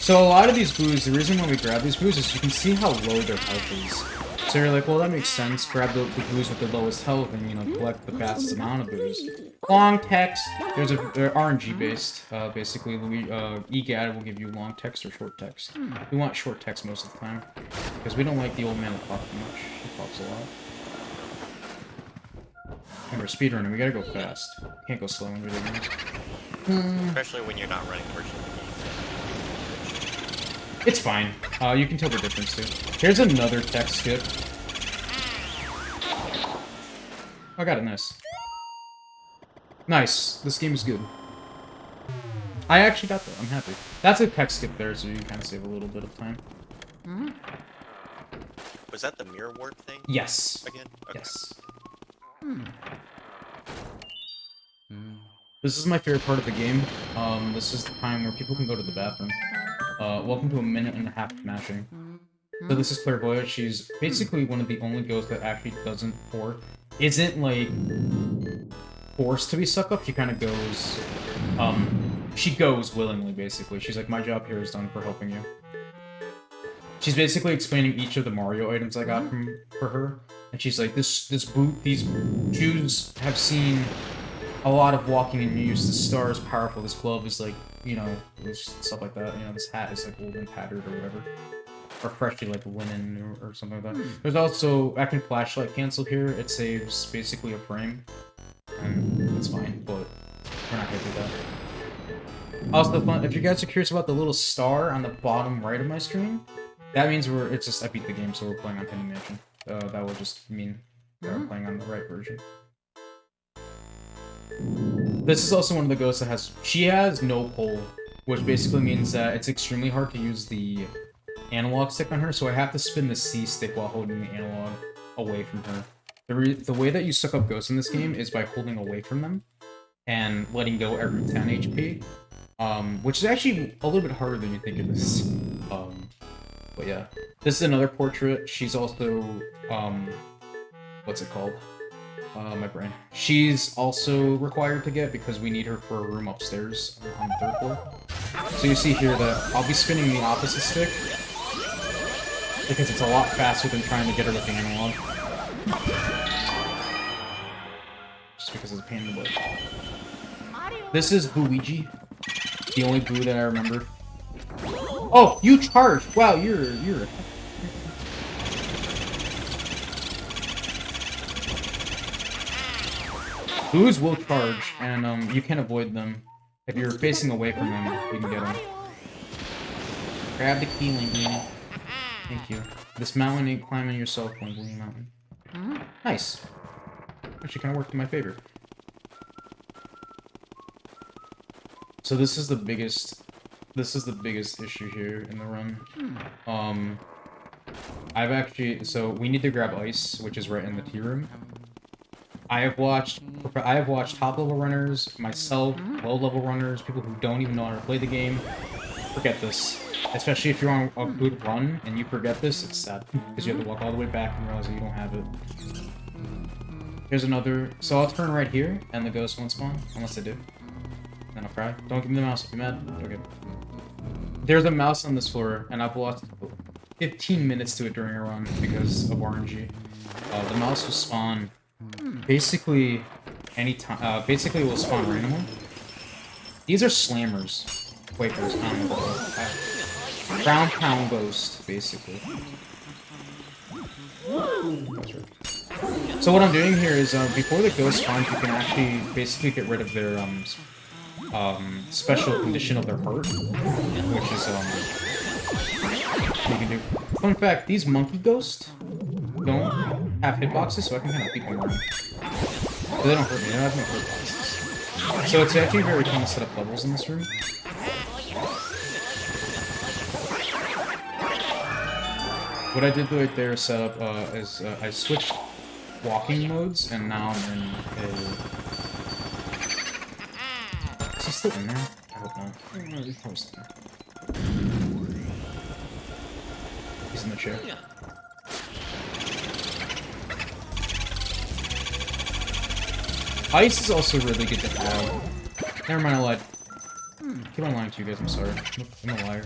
So a lot of these boos, the reason why we grab these boos is you can see how low their health is. So you're like, well, that makes sense. Grab the boos with the lowest health and, you know, collect the fastest amount of boos. Long text. They're RNG based. Basically, EGAD will give you long text or short text. We want short text most of the time because we don't like the old man to talk too much. He talks a lot. And we're speedrunning. We gotta go fast. Can't go slow in video games. Especially when you're not running virtual games. It's fine. You can tell the difference too. Here's another text skip. I got it, nice. Nice. This game is good. I actually got that. I'm happy. That's a text skip there, so you can kind of save a little bit of time. Was that the mirror warp thing? Yes. Again? Okay. Yes. This is my favorite part of the game. This is the time where people can go to the bathroom. Welcome to a minute and a half of mashing. So this is Clairvoyant. She's basically one of the only ghosts that actually isn't like forced to be sucked up. She kind of goes, she goes willingly, basically. She's like, my job here is done for helping you. She's basically explaining each of the Mario items I got for her, and she's like, these Jews have seen a lot of walking and use. This star is powerful. This glove is like, you know, stuff like that. You know, this hat is like old and tattered or whatever. Or freshly like linen or something like that. There's also, I can flashlight cancel here. It saves basically a frame. And it's fine, but we're not gonna do that. Also, if you guys are curious about the little star on the bottom right of my screen, that means I beat the game, so we're playing on Penny Mansion. That will just mean that we're playing on the right version. This is also one of the ghosts that she has no pull, which basically means that it's extremely hard to use the analog stick on her, so I have to spin the C stick while holding the analog away from her. The way that you suck up ghosts in this game is by holding away from them and letting go every 10 HP, which is actually a little bit harder than you think it is. But yeah, this is another portrait. She's also, what's it called? My brain. She's also required to get because we need her for a room upstairs on the 3rd floor. So you see here that I'll be spinning the opposite stick because it's a lot faster than trying to get her with the analog. Just because it's a pain in the butt. This is Luigi, the only Boo that I remember. Oh, you charged! Wow, you're Boos will charge, and you can avoid them. If you're facing away from them, you can get them. Grab the key, Linguini. Thank you. This mountain ain't climbing yourself, Linguini Mountain. Nice. Actually kind of worked in my favor. So this is the biggest issue here in the run. So we need to grab ice, which is right in the tea room. I have watched top level runners, myself, low level runners, people who don't even know how to play the game. Forget this. Especially if you're on a good run and you forget this, it's sad. Because you have to walk all the way back and realize that you don't have it. Here's another. So I'll turn right here and the ghost won't spawn, unless I do. Then I'll cry. Don't give me the mouse if you're mad. Okay. There's a mouse on this floor, and I've lost 15 minutes to it during a run because of RNG. The mouse will spawn basically anytime. Basically, it will spawn randomly. These are slammers. Quakers, Brown Pound Ghost, basically. So what I'm doing here is, before the ghost spawns, you can actually basically get rid of their special condition of their heart, which is you can do. Fun fact: these monkey ghosts don't have hitboxes, so I can kind of keep them around. But they don't hurt me. They don't have no hitboxes. So it's actually very fun to set up levels in this room. What I did right there set up is I switched walking modes, and now I'm in a... Is he still in there? I hope not. He's probably still there. He's in the chair. Ice is also really good to have. Never mind, I lied. Keep on lying to you guys, I'm sorry. I'm a liar.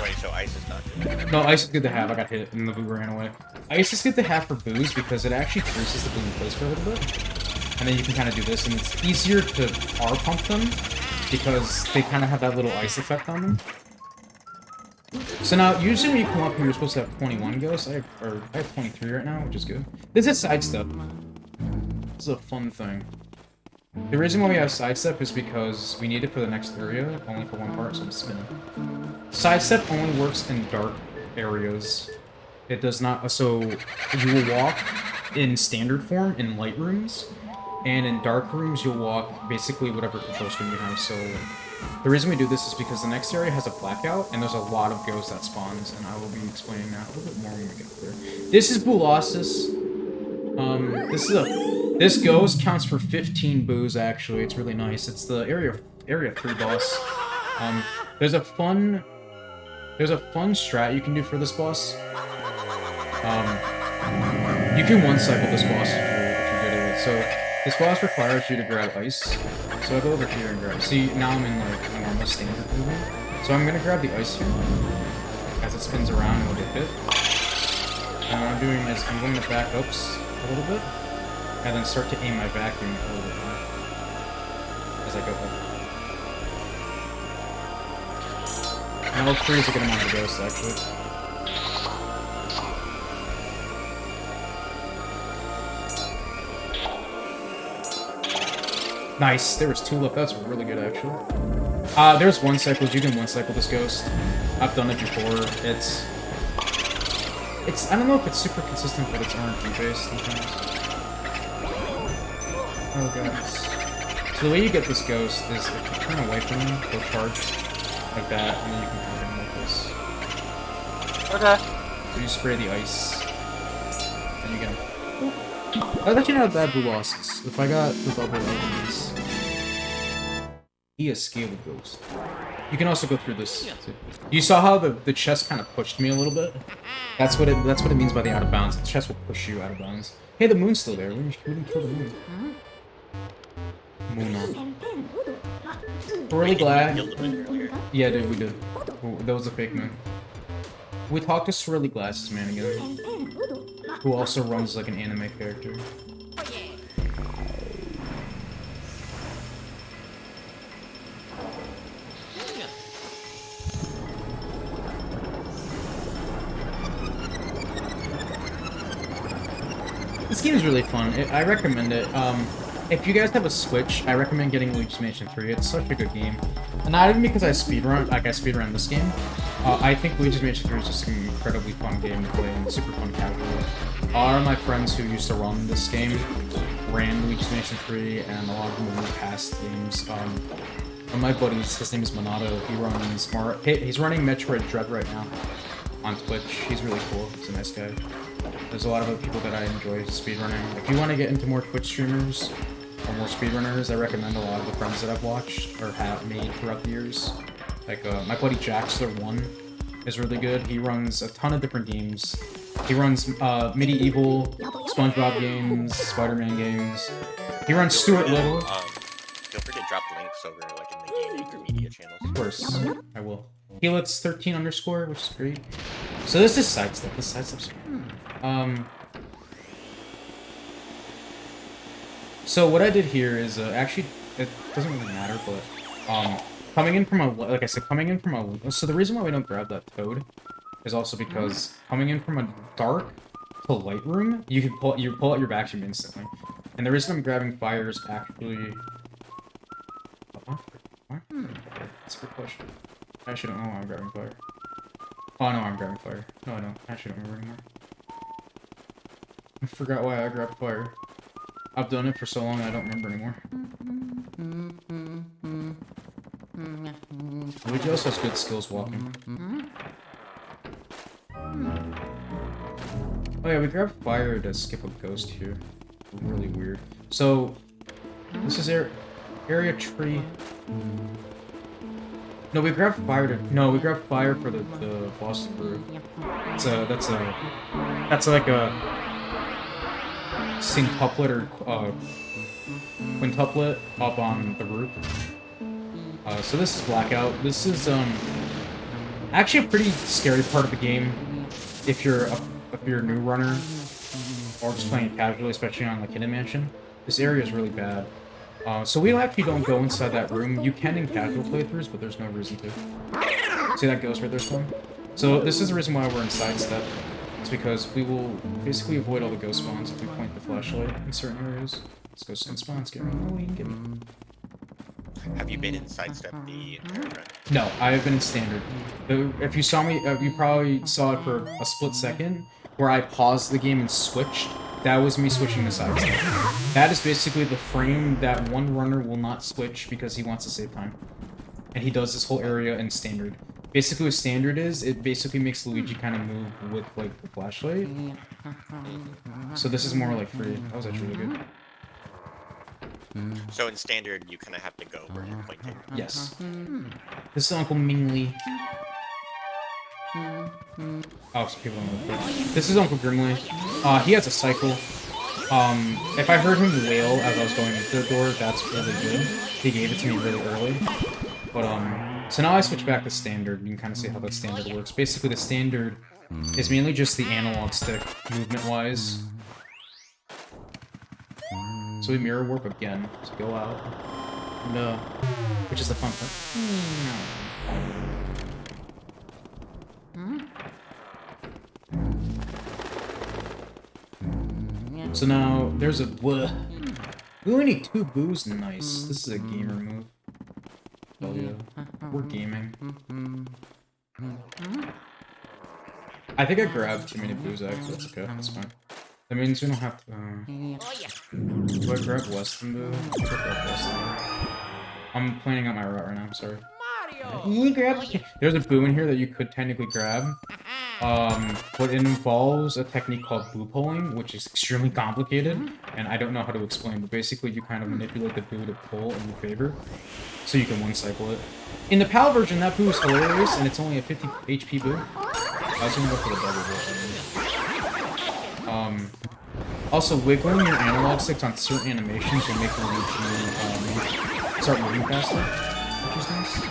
Wait, so ice is not good? No, ice is good to have. I got hit and the boo ran away. Ice is good to have for boos because it actually freezes the boo in place for a little bit. And then you can kind of do this, and it's easier to R-pump them because they kind of have that little ice effect on them. So now, usually when you come up here, you're supposed to have 21 ghosts. I have 23 right now, which is good. This is sidestep. This is a fun thing. The reason why we have sidestep is because we need it for the next area, only for one part, so I'm spinning. Sidestep only works in dark areas. It does not, so you will walk in standard form in light rooms, and in dark rooms you'll walk basically whatever control screen you have. So the reason we do this is because the next area has a blackout, and there's a lot of ghosts that spawns, and I will be explaining that a little bit more when we get up there. This is Boolossus. This ghost counts for 15 boos, actually. It's really nice. It's the area 3 boss. There's a fun strat you can do for this boss. You can one-cycle this boss if you're good at it. So this boss requires you to grab ice. So I go over here and grab. See, now I'm in like normal standard movement. So I'm gonna grab the ice here as it spins around and will get hit. And what I'm doing is I'm going to back ups a little bit, and then start to aim my vacuum a little bit more as I go up. And I'll freeze a good amount of the ghosts, actually. Nice, there was 2 left. That's really good, actually. There's one cycle. You can one cycle this ghost. I've done it before. It's I don't know if it's super consistent, but it's RNG based sometimes. Oh god. So the way you get this ghost is if you turn away from him, he'll charge like that, and then you can hit him like this. Okay. So you spray the ice, and you get him. That's actually not a bad blue losses. If I got the double elements, he is scaled ghost. You can also go through this. You saw how the chest kind of pushed me a little bit? That's what it means by the out of bounds. The chest will push you out of bounds. Hey, the moon's still there. We didn't kill the moon. Moon on. We're really glad. Yeah, dude, we did. That was a fake moon. We talked to Swirly Glasses Man again, who also runs like an anime character. This game is really fun. I recommend it. If you guys have a Switch, I recommend getting Luigi's Mansion 3. It's such a good game. And not even because I speedrun this game. I think Luigi's Mansion 3 is just an incredibly fun game to play and super fun casual. A lot of my friends who used to run this game ran Luigi's Mansion 3, and a lot of them ran past games. One of my buddies, his name is Monato, he's running Metroid Dread right now on Twitch. He's really cool. He's a nice guy. There's a lot of other people that I enjoy speedrunning. If you want to get into more Twitch streamers or more speedrunners, I recommend a lot of the friends that I've watched or have made throughout the years. Like, my buddy Jaxler1 is really good. He runs a ton of different games. He runs medieval, SpongeBob games, Spider-Man games. He runs Stuart Little. Feel free to drop links over like in the gaming or media channels. Of course, I will. Helix13_, which is great. So this is sidestep. This sidestep's So what I did here is actually it doesn't really matter, but coming in from a so the reason why we don't grab that toad is also because coming in from a dark to light room, you can pull out your vacuum instantly. And the reason I'm grabbing fire is actually that's a good question. I actually don't know why I'm grabbing fire. Oh no, I'm grabbing fire. No, I don't. I actually don't remember anymore. I forgot why I grabbed fire. I've done it for so long I don't remember anymore. Luigi also has good skills walking. Oh yeah, we grabbed fire to skip a ghost here. Really weird. So, this is area tree. No, we grabbed fire for the boss brew. That's like a singtuplet or quintuplet up on the roof. So this is Blackout. This is Actually, a pretty scary part of the game if you're a new runner or just playing casually, especially on like Hidden Mansion. This area is really bad. So we actually don't go inside that room. You can in casual playthroughs, but there's no reason to. See that ghost right there, spawn? So this is the reason why we're in sidestep. It's because we will basically avoid all the ghost spawns if we point the flashlight in certain areas. Let's go and spawn, scare me. Oh, you can get me. Have you been in sidestep the entire run? No, I have been in standard. If you saw me, you probably saw it for a split second, where I paused the game and switched. That was me switching to sidestep. That is basically the frame that one runner will not switch because he wants to save time. And he does this whole area in standard. Basically what standard is, it basically makes Luigi kind of move with like the flashlight. So this is more like free. That was actually really good. So in standard, you kind of have to go where you're pointing. Yes. This is Uncle Mingli. Oh, some people don't know. This is Uncle Grimly. He has a cycle. If I heard him wail as I was going into the door, that's really good. He gave it to me really early. But, so now I switch back to standard. You can kind of see how the standard works. Basically, the standard is mainly just the analog stick, movement-wise. So we mirror warp again to go out. No. Which is the fun part. So now, there's a... We only need 2 boos. Nice. This is a gamer move. Hell yeah. We're gaming. I think I grabbed too many boos, actually. That's okay. That's fine. That means we don't have to... Do I grab Weston boo? I think I grab Weston. I'm planning out my route right now, I'm sorry. There's a boo in here that you could technically grab. But it involves a technique called boo pulling, which is extremely complicated, and I don't know how to explain, but basically you kind of manipulate the boo to pull in your favor, so you can one-cycle it. In the PAL version, that boo is hilarious, and it's only a 50 HP boo. I was gonna go for the double boo. Also, wiggling your analog sticks on certain animations will make Luigi start moving faster, which is nice.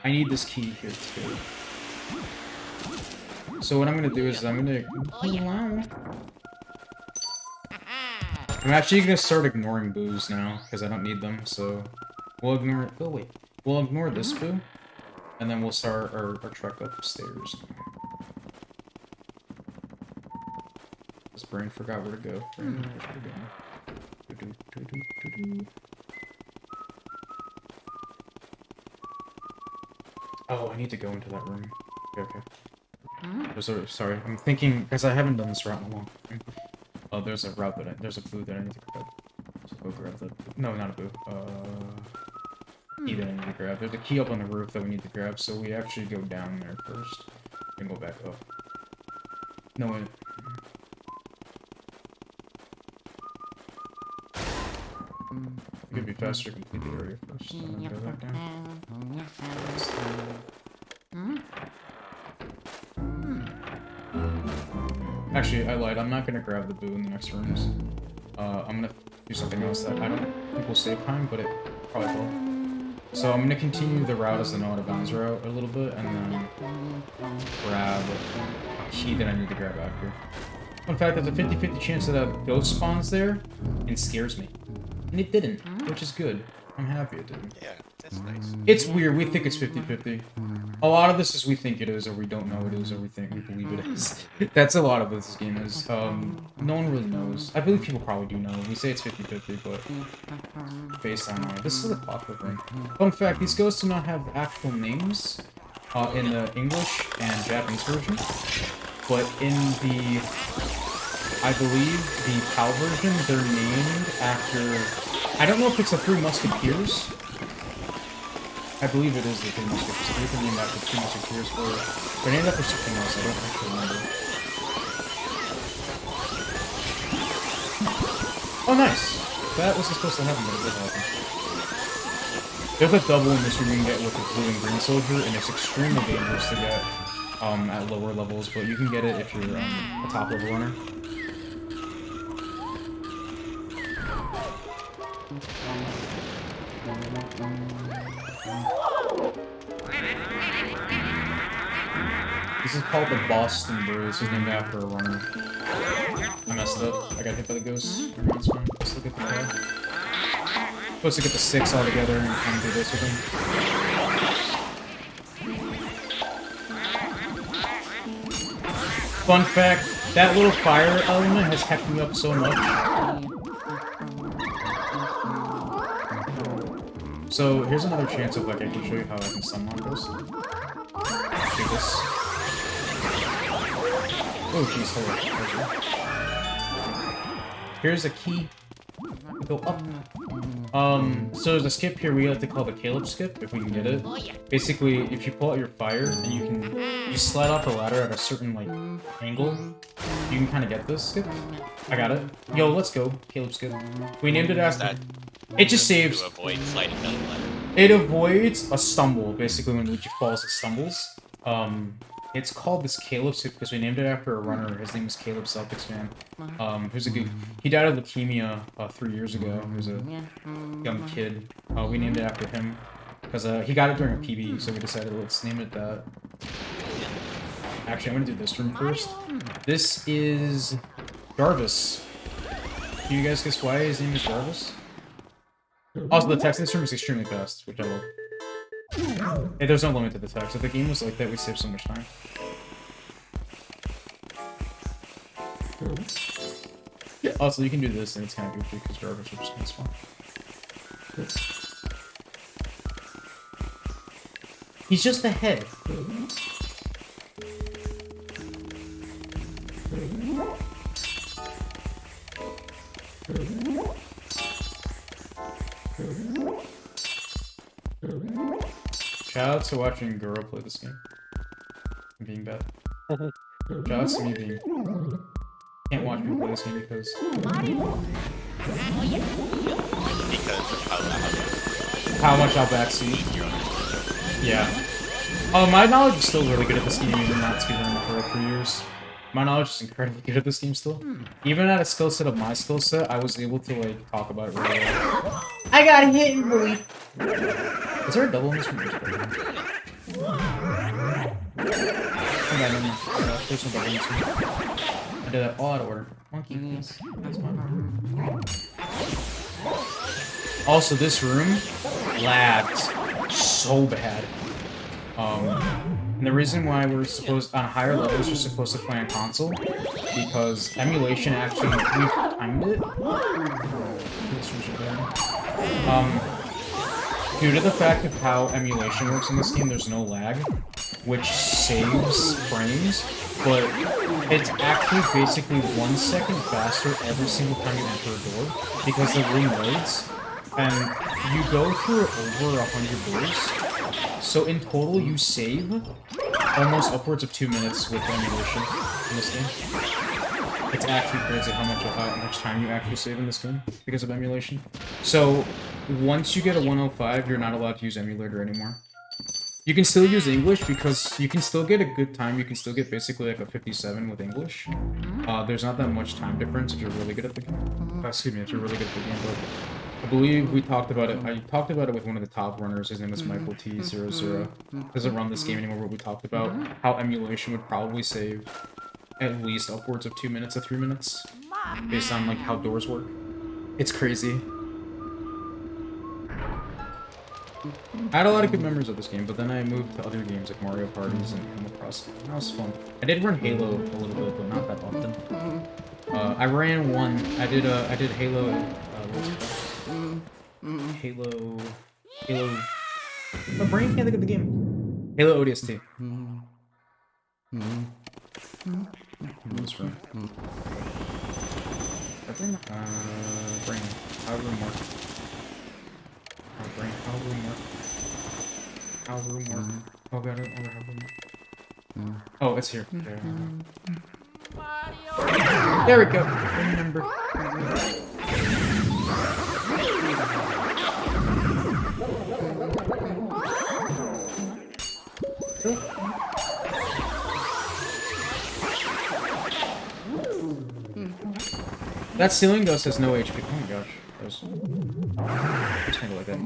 I need this key here too. So what I'm gonna do is I'm actually gonna start ignoring boos now because I don't need them. So we'll ignore. Oh wait, we'll ignore this boo, and then we'll start our trek upstairs. This brain forgot where to go. Brain knows where to go. Oh, I need to go into that room. Okay. Sorry, I'm thinking because I haven't done this route in a long time. Oh, there's a route that there's a boo that I need to grab. So go grab the. No, not a boo. Key that I need to grab. There's a key up on the roof that we need to grab, so we actually go down there first and go back up. No wait. It could be faster to complete the area first, and then go back down. Actually, I lied. I'm not gonna grab the boo in the next rooms. I'm gonna do something else that I don't think will save time, but it probably will. So I'm gonna continue the route as the no out of bounds route a little bit, and then grab a key that I need to grab after. In fact, there's a 50-50 chance that a ghost spawns there and scares me. And it didn't, which is good. I'm happy it didn't. Yeah, that's nice. It's weird. We think it's 50-50. A lot of this is we think it is, or we don't know it is, or we think we believe it is. That's a lot of what this game is. No one really knows. I believe people probably do know. We say it's 50-50, but based on this is a clockwork ring. Fun fact: these ghosts do not have actual names in the English and Japanese version, but in the I believe the PAL version, they're named after... I don't know if it's the Three Musketeers. I believe it is the Three Musketeers. I believe they're named after Three Musketeers, or... They're named after something else, I don't actually remember. Oh, nice! That wasn't supposed to happen, but it did happen. There's a double in this room you can get with the blue and green soldier, and it's extremely dangerous to get at lower levels, but you can get it if you're a top level runner. This is called the Boston Brew. This is named after a runner. I messed up. I got hit by the ghost. That's fine. Let's look at the guy. Supposed to get the 6 all together and kind of do this with him. Fun fact, that little fire element has kept me up so much. So here's another chance of like I can show you how I can summon this. Do this. Oh jeez, hold on. Here's a key. Go up. So there's a skip here we like to call the Caleb skip, if we can get it. Basically, if you pull out your fire and you slide off the ladder at a certain like angle, you can kind of get this skip. I got it. Yo, let's go, Caleb skip. We named it after. It just saves. To avoid sliding down the ladder. It avoids a stumble. Basically, when Luigi falls, it stumbles. It's called this Caleb skip because we named it after a runner. His name is Caleb Celtics fan. Who's a good. He died of leukemia 3 years ago. He was a young kid. We named it after him because he got it during a PB, so we decided let's name it that. Actually, I'm gonna do this room first. This is Jarvis. Can you guys guess why his name is Jarvis? Also, the text in this room is extremely fast, which I love. Hey, there's no limit to the text. If the game was like that, we'd save so much time. Yeah. Also, you can do this, and it's kind of goofy because Jarvis is just fun. He's just a head. Shout out to watching Guro play this game. I'm being bad. Shout out to me being... Can't watch me play this game because... How much I'll backseat. Yeah. Oh, my knowledge is still really good at this game, even not speedrunning for like 3 years. My knowledge is incredibly good at this game still. Even at a skill set of my skill set, I was able to like talk about it really well. I got hit and bullied. Is there a double in this room? Okay, no. There's no double in this room. I did that all out of order. Monkey, please. That's fine. Also, this room lagged so bad. And the reason why we're supposed on higher levels you're supposed to play on console because emulation actually we've timed it. Due to the fact of how emulation works in this game, there's no lag, which saves frames, but it's actually basically 1 second faster every single time you enter a door because the room loads, and you go through over 100 doors. So in total, you save almost upwards of 2 minutes with emulation in this game. It's actually crazy how much time you actually save in this game because of emulation. So once you get a 105, you're not allowed to use emulator anymore. You can still use English because you can still get a good time. You can still get basically like a 57 with English. There's not that much time difference if you're really good at the game. Excuse me, if you're really good at the game, but I believe we talked about it. I talked about it with one of the top runners. His name is Michael T00. Doesn't run this game anymore, but we talked about how emulation would probably save at least upwards of 2 minutes to 3 minutes based on like how doors work. It's crazy. I had a lot of good memories of this game, but then I moved to other games like Mario Parties and Animal Crossing. That was fun. I did run Halo a little bit, but not that often. I ran one. I did Halo. What's it called? Halo. My brain can't think of the game. Halo ODST. This room. Brain. However room work. Brain. How room work. How room work. Oh, got it. How room work. Oh, it's here. There we go. Remember. That ceiling ghost has no HP. Oh my gosh. That was... Just kind of like that.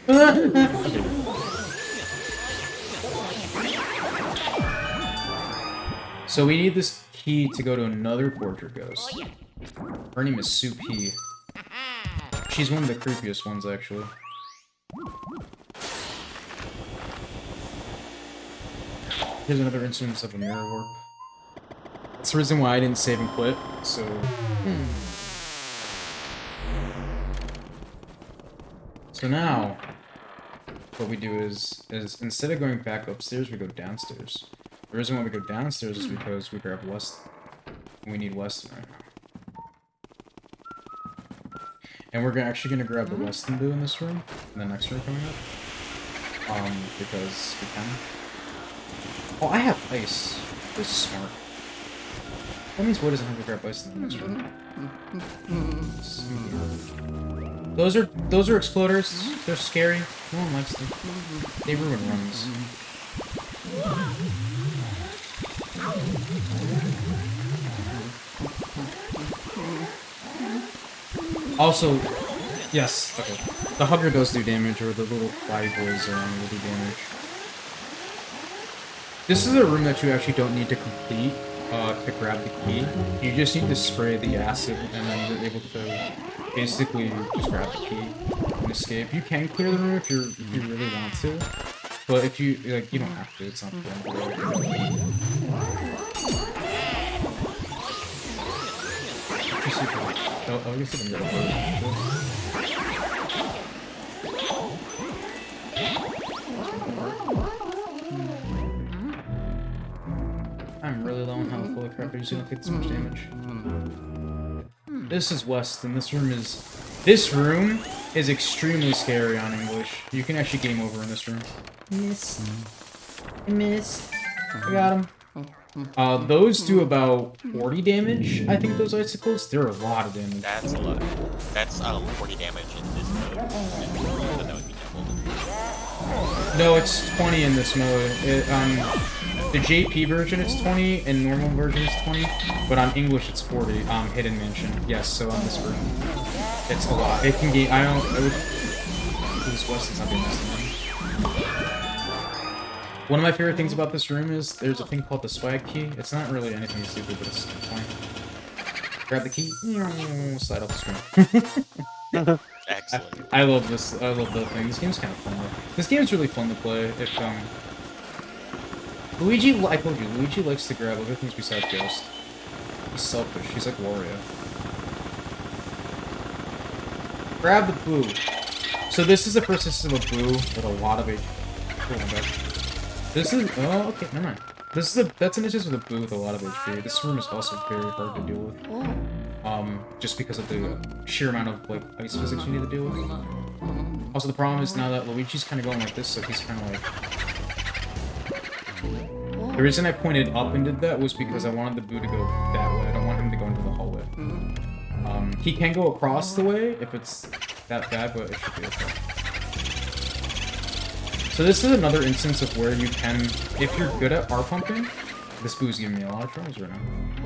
Okay. So we need this key to go to another portrait ghost. Her name is Sue P. She's one of the creepiest ones, actually. Here's another instance of a mirror warp. That's the reason why I didn't save and quit, so... So now, what we do is instead of going back upstairs, we go downstairs. The reason why we go downstairs is because we grab Weston. We need Weston right now. And we're actually gonna grab the Weston Boo in this room, in the next room coming up. Because we can. Oh, I have ice. This is smart. That means Wood doesn't have to grab ice in the next room. Those are exploders. They're scary. No one likes them. They ruin runs. Also, yes, okay. The Hugger does do damage, or the little fly boys will do damage. This is a room that you actually don't need to complete to grab the key. You just need to spray the acid, and then you're able to basically just grab the key and escape. You can clear the room if you really want to, but if you like, you don't have to. It's not the end of the world. Oh, I guess I can get a boat. I'm really low on health. Holy crap, I usually don't take this much damage. This is Weston. This room is extremely scary on English. You can actually game over in this room. Miss. I got him. Those do about 40 damage, I think, those icicles. They're a lot of damage. That's a lot. That's 40 damage in this mode. That would be double. No, it's 20 in this mode. The JP version it's 20, and normal version is 20, but on English it's 40. Hidden Mansion. Yes, so on this version, it's a lot. It can gain. I would. This Weston's not doing this to me. One of my favorite things about this room is there's a thing called the swag key. It's not really anything stupid, but it's fine. Grab the key, slide off the screen. Excellent. I love this. I love the thing. This game's kind of fun. This game is really fun to play. If Luigi, I told you, Luigi likes to grab other things besides Ghost. He's selfish. He's like Wario. Grab the Boo. So this is the first instance of a Boo with a lot of HP. This is okay, never mind. That's an instance with a Boo with a lot of HP. This room is also very hard to deal with. Just because of the sheer amount of like ice physics you need to deal with. Also, the problem is now that Luigi's kind of going like this, so he's kind of like. The reason I pointed up and did that was because I wanted the Boo to go that way. I don't want him to go into the hallway. He can go across the way if it's that bad, but it should be okay. So this is another instance of where you can, if you're good at R pumping, this Boo's giving me a lot of troubles right now.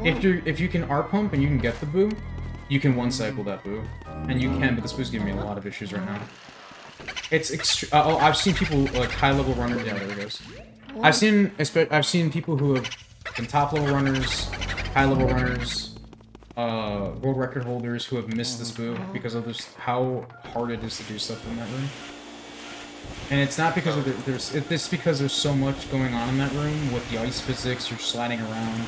If you can R pump and you can get the Boo, you can one cycle that Boo, and you can, but this Boo's giving me a lot of issues right now. It's I've seen people like high level runners. Yeah, there it goes. I've seen people who have been top level runners, high level runners, world record holders who have missed this Boo because of this how hard it is to do stuff in that room. And it's not because of it's because there's so much going on in that room with the ice physics. You're sliding around,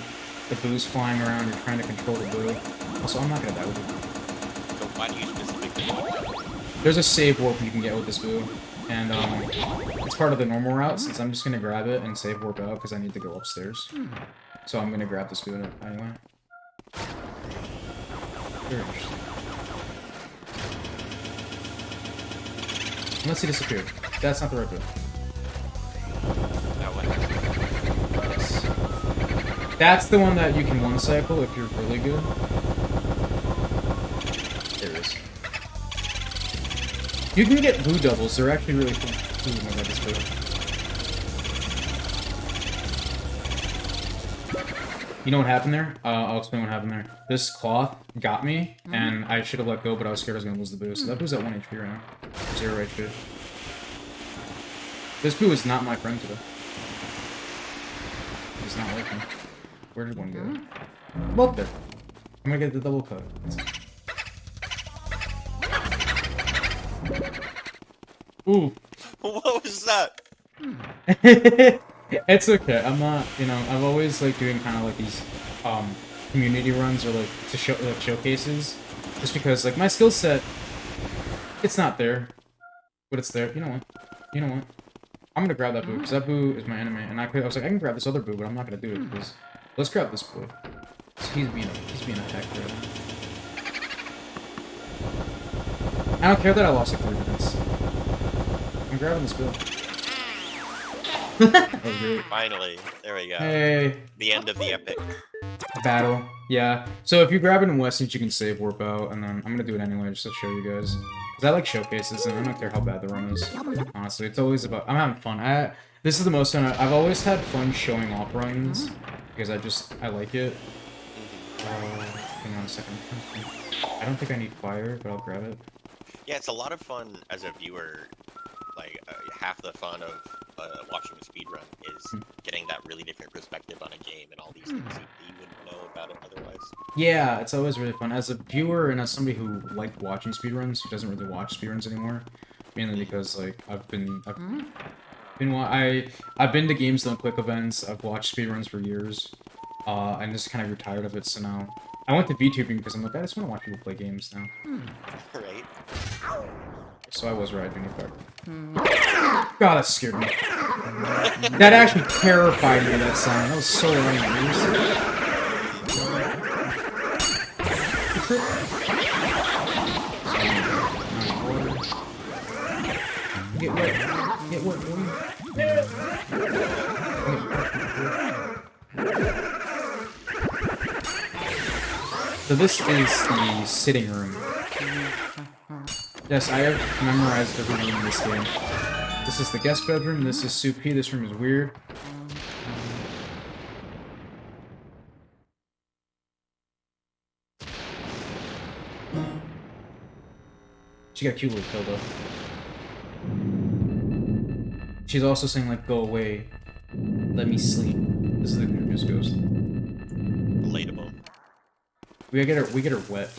the Boo's flying around. You're trying to control the Boo. Also, I'm not gonna die with it. So why do you specifically want that? There's a save warp you can get with this Boo, and it's part of the normal route. Since I'm just gonna grab it and save warp out because I need to go upstairs. So I'm gonna grab this Boo anyway. Very interesting. Unless he disappeared. That's not the right Boo. That one. Yes. That's the one that you can one cycle if you're really good. There it is. You can get Boo doubles. They're actually really cool. Ooh, my god, this Boo. You know what happened there? I'll explain what happened there. This cloth got me, and I should have let go, but I was scared I was going to lose the Boo. So that Boo's at 1 HP right now. 0 HP. This Boo is not my friend today. He's not like me. Where did one go? Both there. I'm gonna get the double cut. Ooh. What was that? It's okay. I'm not, you know, I've always like doing kind of like these community runs or like to show like showcases, just because like my skill set, it's not there, but it's there. You know what? You know what? I'm gonna grab that boo because that boo is my enemy, and I was like I can grab this other boo, but I'm not gonna do it because let's grab this boy. He's being a hacker. I don't care that I lost like 3 minutes. I'm grabbing this boo. Oh, great. Finally, there we go. Hey. The end of the epic. Battle. Yeah. So if you grab it in Western, you can save warp out, and then I'm gonna do it anyway just to show you guys. Because I like showcases, and I don't care how bad the run is. Honestly, it's always about... I'm having fun. This is the most fun. I've always had fun showing off runs, because I like it. Hang on a second. I don't think I need fire, but I'll grab it. Yeah, it's a lot of fun as a viewer. Like, half the fun of watching a speedrun is getting that really different perspective on a game and all these things you wouldn't know about it otherwise. Yeah, it's always really fun. As a viewer and as somebody who liked watching speedruns, who doesn't really watch speedruns anymore, mainly because like I've been to games done quick events. I've watched speedruns for years. I'm just kind of retired of it. So now I went to VTubing because I'm like I just want to watch people play games now. Right. So I was right, being fair. God, that scared me. That actually terrified me, that sound. That was so annoying. Get wet. Get wet, So this is the sitting room. Yes, I have memorized every room in this game. This is the guest bedroom, this is Soupy, this room is weird. She got a cute little pill though. She's also saying like, go away. Let me sleep. This is the creepiest ghost. Relatable. We get her wet.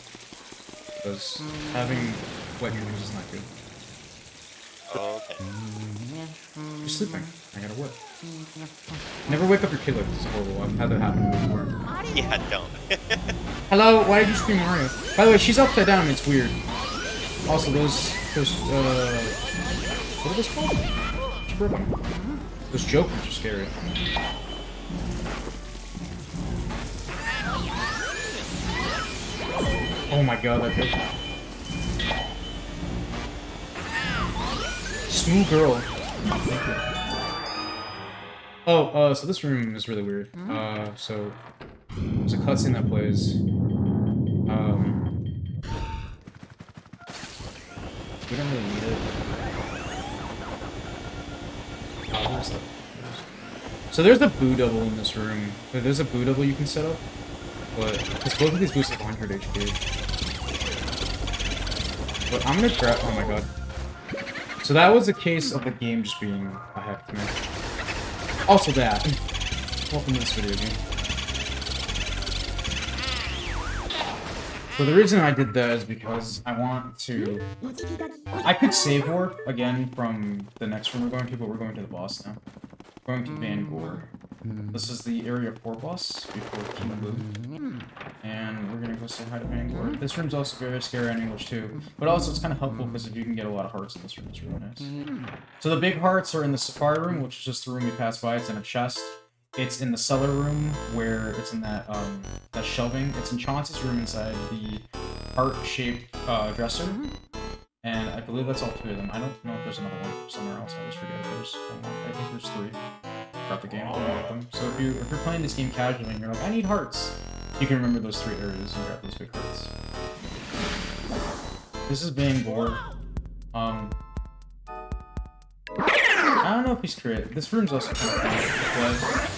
Because having wet dreams is not good. Oh, okay. You're sleeping. I gotta wet. Never wake up your kid like this is horrible. I've had that happen before. Yeah, don't. Hello, why did you scream Mario? By the way, she's upside down, it's weird. Also, those what are those called? Those jokers are scary. Oh my god, that joke. Smooth girl. Oh, so this room is really weird. So there's a cutscene that plays. We don't really need it. Where's that? So there's a boo double in this room. There's a boo double you can set up, but because both of these boosts have 100 HP. But I'm gonna grab. Oh my god. So that was a case of the game just being a heck to me. Also that. Welcome to this video game. So the reason I did that is because I want to... I could save warp again from the next room we're going to, but we're going to the boss now. We're going to Van Gore. This is the area 4 boss before King Boo. And we're gonna go say hi to Van Gore. This room's also very scary in English too. But also it's kind of helpful because if you can get a lot of hearts in this room, it's really nice. So the big hearts are in the Safari room, which is just the room we passed by. It's in a chest. It's in the cellar room where it's in that that shelving. It's in Chauncey's room inside the heart-shaped dresser. And I believe that's all 3 of them. I don't know if there's another one somewhere else. I always forget if there's one. I think there's 3 throughout the game. Don't get them. So if you're playing this game casually and you're like, I need hearts, you can remember those 3 areas and grab those big hearts. This is Van Gore. I don't know if he's creative. This room's also kind of fun to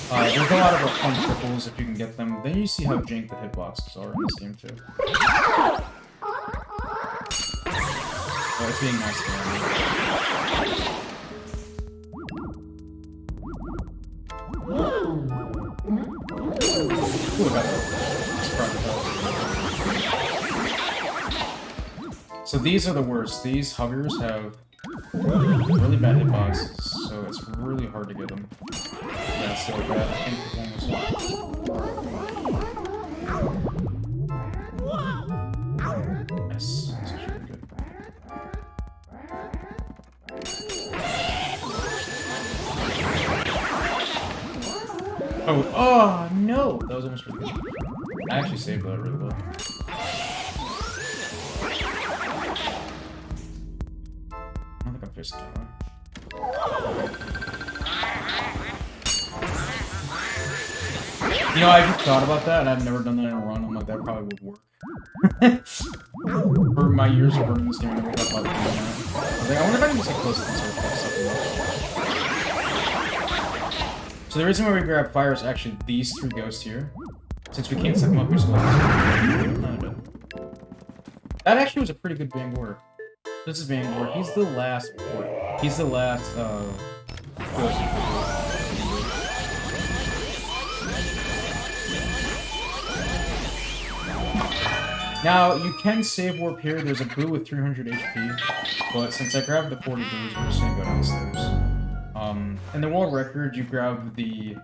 play. There's a lot of fun triples if you can get them. Then you see how jank the hitboxes are in this game too. Oh, it's being nice to Ooh, I got that. So these are the worst. These hovers have really bad hitboxes, so it's really hard to get them. Yeah, so bad. I think almost. Yes, this is really good. Oh no! That was almost really good. I actually saved that really well. I don't think I'm facing that one. You know, I just thought about that, and I've never done that in a run. I'm like, that probably would work. For my years of running this game, I never thought about doing that. I was like, I wonder if I can just get close to this or something else. So the reason why we grab fire is actually these three ghosts here. Since we can't set them up, we're supposed to. That actually was a pretty good Vanguard. This is Vanguard. He's the last port. He's the last ghost. Now, you can save warp here. There's a boo with 300 HP, but since I grabbed the 40 boos, I'm just gonna go downstairs. In the world record, you grab the...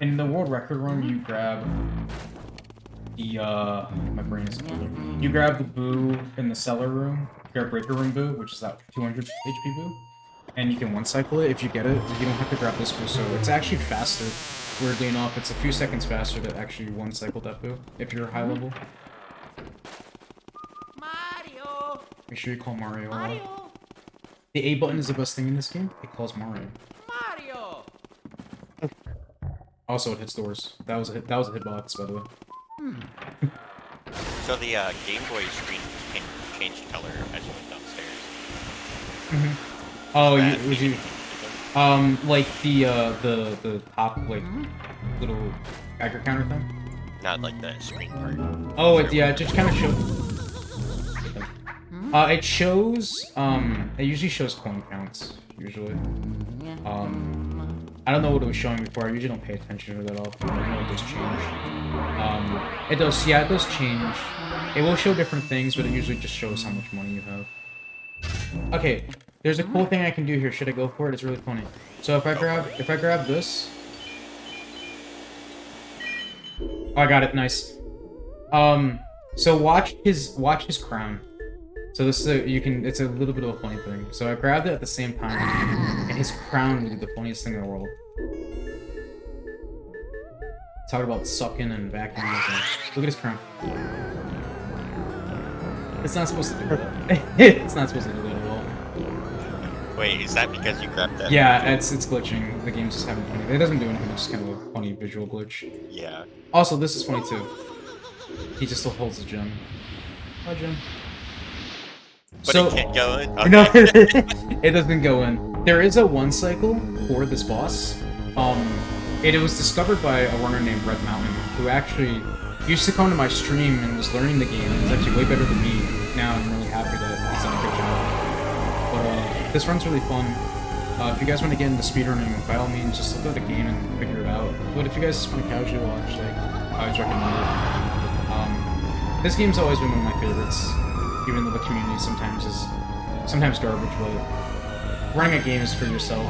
In the world record run, you grab the, my brain is failing. You grab the boo in the cellar room, you grab breaker room boo, which is that 200 HP boo, and you can one-cycle it if you get it. You don't have to grab this boo, so it's actually faster. Weirdly enough, it's a few seconds faster to actually one-cycle that boo, if you're high level. Mario! Make sure you call Mario. The A button is the best thing in this game. It calls Mario. Mario! Also, it hits doors. That was a hitbox, by the way. So the Game Boy screen changed color as you went downstairs. Oh, would you? Like the top like little Geiger counter thing. Not like the screen part. Oh, it just kind of shows. It shows. It usually shows coin counts. Usually. I don't know what it was showing before. I usually don't pay attention to that often. I know it does change. It does. Yeah, it does change. It will show different things, but it usually just shows how much money you have. Okay, there's a cool thing I can do here. Should I go for it? It's really funny. So if I grab this. Oh, I got it. Nice. So watch his crown. So this is it's a little bit of a funny thing. So I grabbed it at the same time, and his crown would be the funniest thing in the world. Talk about sucking and vacuuming. Look at his crown. It's not supposed to do that. It's not supposed to do that at all. Wait, is that because you grabbed that? Yeah, it's glitching. The game's just having funny. It doesn't do anything. It's just kind of a funny visual glitch. Yeah. Also, this is funny too. He just still holds the gem. Hi, gem. But So, it can't go in? Okay. no, it doesn't go in. There is a one cycle for this boss. It was discovered by a runner named Red Mountain, who actually used to come to my stream and was learning the game. He's actually way better than me. Now I'm really happy that he's done a good job. But this run's really fun. If you guys want to get into speedrunning, by all means, just look at the game and figure it out. But if you guys just want to casually watch, like, I always recommend it. This game's always been one of my favorites. Even though the community sometimes garbage, but running a game is for yourself.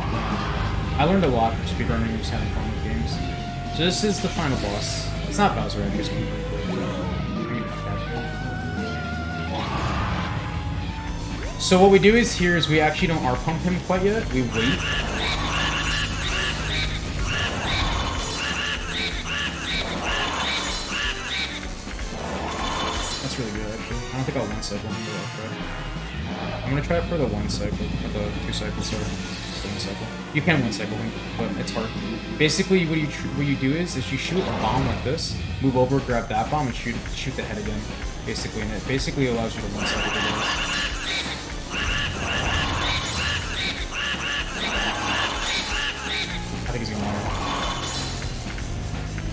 I learned a lot from speedrunning, just having fun with games. So this is the final boss. It's not Bowser, I guess. So what we do is we actually don't R-pump him quite yet. We wait. That's really good, actually. I don't think I'll one-cycle him, but I'll try. I'm gonna try it for the one-cycle, or the two-cycle, sorry. The one-cycle. You can one-cycle him, but it's hard. Basically, what you do is you shoot a bomb like this, move over, grab that bomb, and shoot the head again. Basically, and it basically allows you to one-cycle the guys. I think he's gonna want it.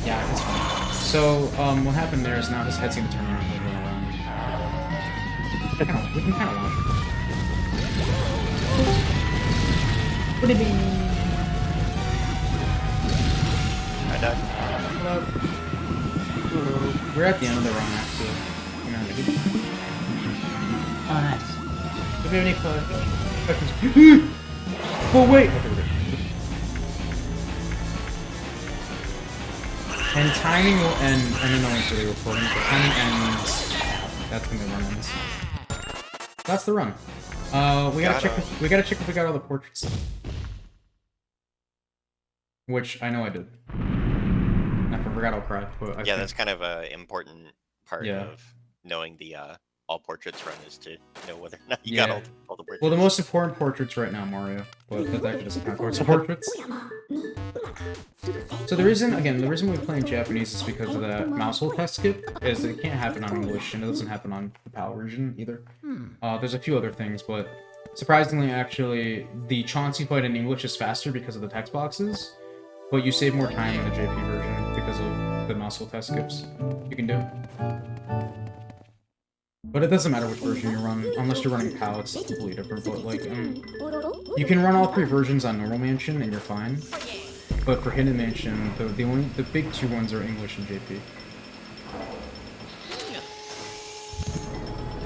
Yeah, it's fine. So, what happened there is now his head's gonna turn around and go around. We can kind of watch it. I died. Hello. We're at the end of the run, actually. Oh, nice. Do we have any questions? Oh, wait! Okay, we're good. And timing will end. I don't know when really recording, but timing ends. That's when the run ends. That's the run. We gotta check. We gotta check if we got all the portraits. Which I know I did. I forgot I'll cry. But I Yeah, that's kind of an important part Yeah. of knowing the all portraits run is to know whether or not you Yeah. got all the portraits. Well, the most important portraits right now, Mario. But that actually doesn't count towards portraits. So the reason we play in Japanese is because of that mouse hole test skip, is it can't happen on English, and it doesn't happen on the PAL version either. There's a few other things, but surprisingly, actually, the Chauncey fight in English is faster because of the text boxes, but you save more time in the JP version because of the mouse hole test skips you can do. But it doesn't matter which version you run, unless you're running PAL, it's completely different, but like, you can run all 3 versions on normal mansion and you're fine. But for Hidden Mansion, the big 2 ones are English and JP.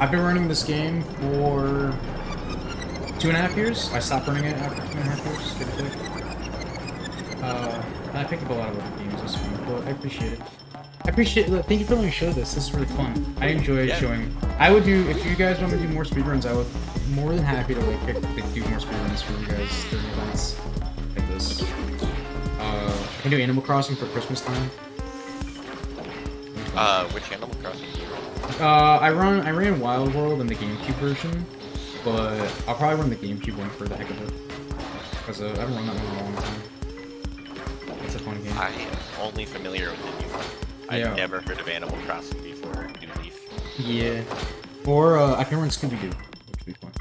I've been running this game for 2.5 years. I stopped running it after 2.5 years, typically. And I picked up a lot of other games this week, but I appreciate it. Thank you for letting me show this. This is really fun. I enjoyed showing. I would do, if you guys want to do more speedruns, I would more than happy to do more speedruns for you guys during events like this. Can do Animal Crossing for Christmas time. Which Animal Crossing do you run? I ran Wild World in the GameCube version, but I'll probably run the GameCube one for the heck of it. Because I haven't run that one in a long time. It's a fun game. I am only familiar with the new one. I've never heard of Animal Crossing before New Leaf. Yeah. Or I can run Scooby-Doo, which would be fun.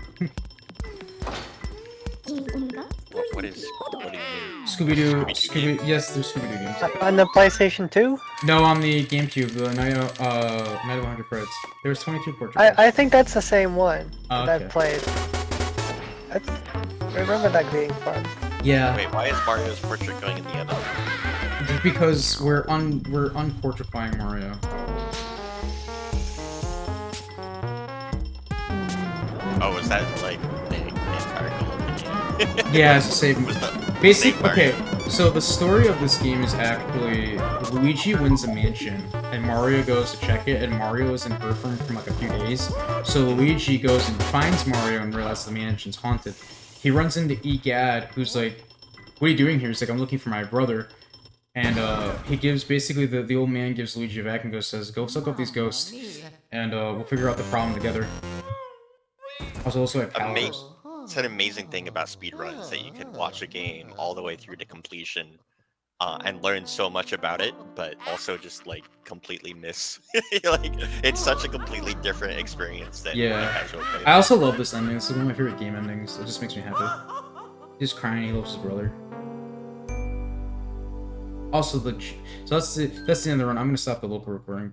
What is new? Scooby-Doo, yes, there's Scooby-Doo games. On the PlayStation 2? No, on the GameCube, the Night of 100 Freds. There's 22 portraits. I think that's the same one Oh, that okay. I've played. I remember that being fun. Yeah, Wait, why is Mario's portrait going in the other? just because we're unportrifying Mario. Oh, is that like the entire goal of the game? Yeah, it's a save. Was that Basic. save Mario? Okay, so the story of this game is actually Luigi wins a mansion, and Mario goes to check it, and Mario is in her firm for like a few days. So Luigi goes and finds Mario and realizes the mansion's haunted. He runs into Egad, who's like, "What are you doing here?" He's like, "I'm looking for my brother." And he gives basically the old man gives Luigi a vac and says, "Go suck up these ghosts, and we'll figure out the problem together." I was also at Powers. It's an amazing thing about speedruns that you can watch a game all the way through to completion and learn so much about it, but also just like completely miss. Like it's such a completely different experience than Yeah. casual play. I also love this ending. This is one of my favorite game endings. It just makes me happy. He's crying. He loves his brother. Also, so that's the end of the run. I'm gonna stop the local recording.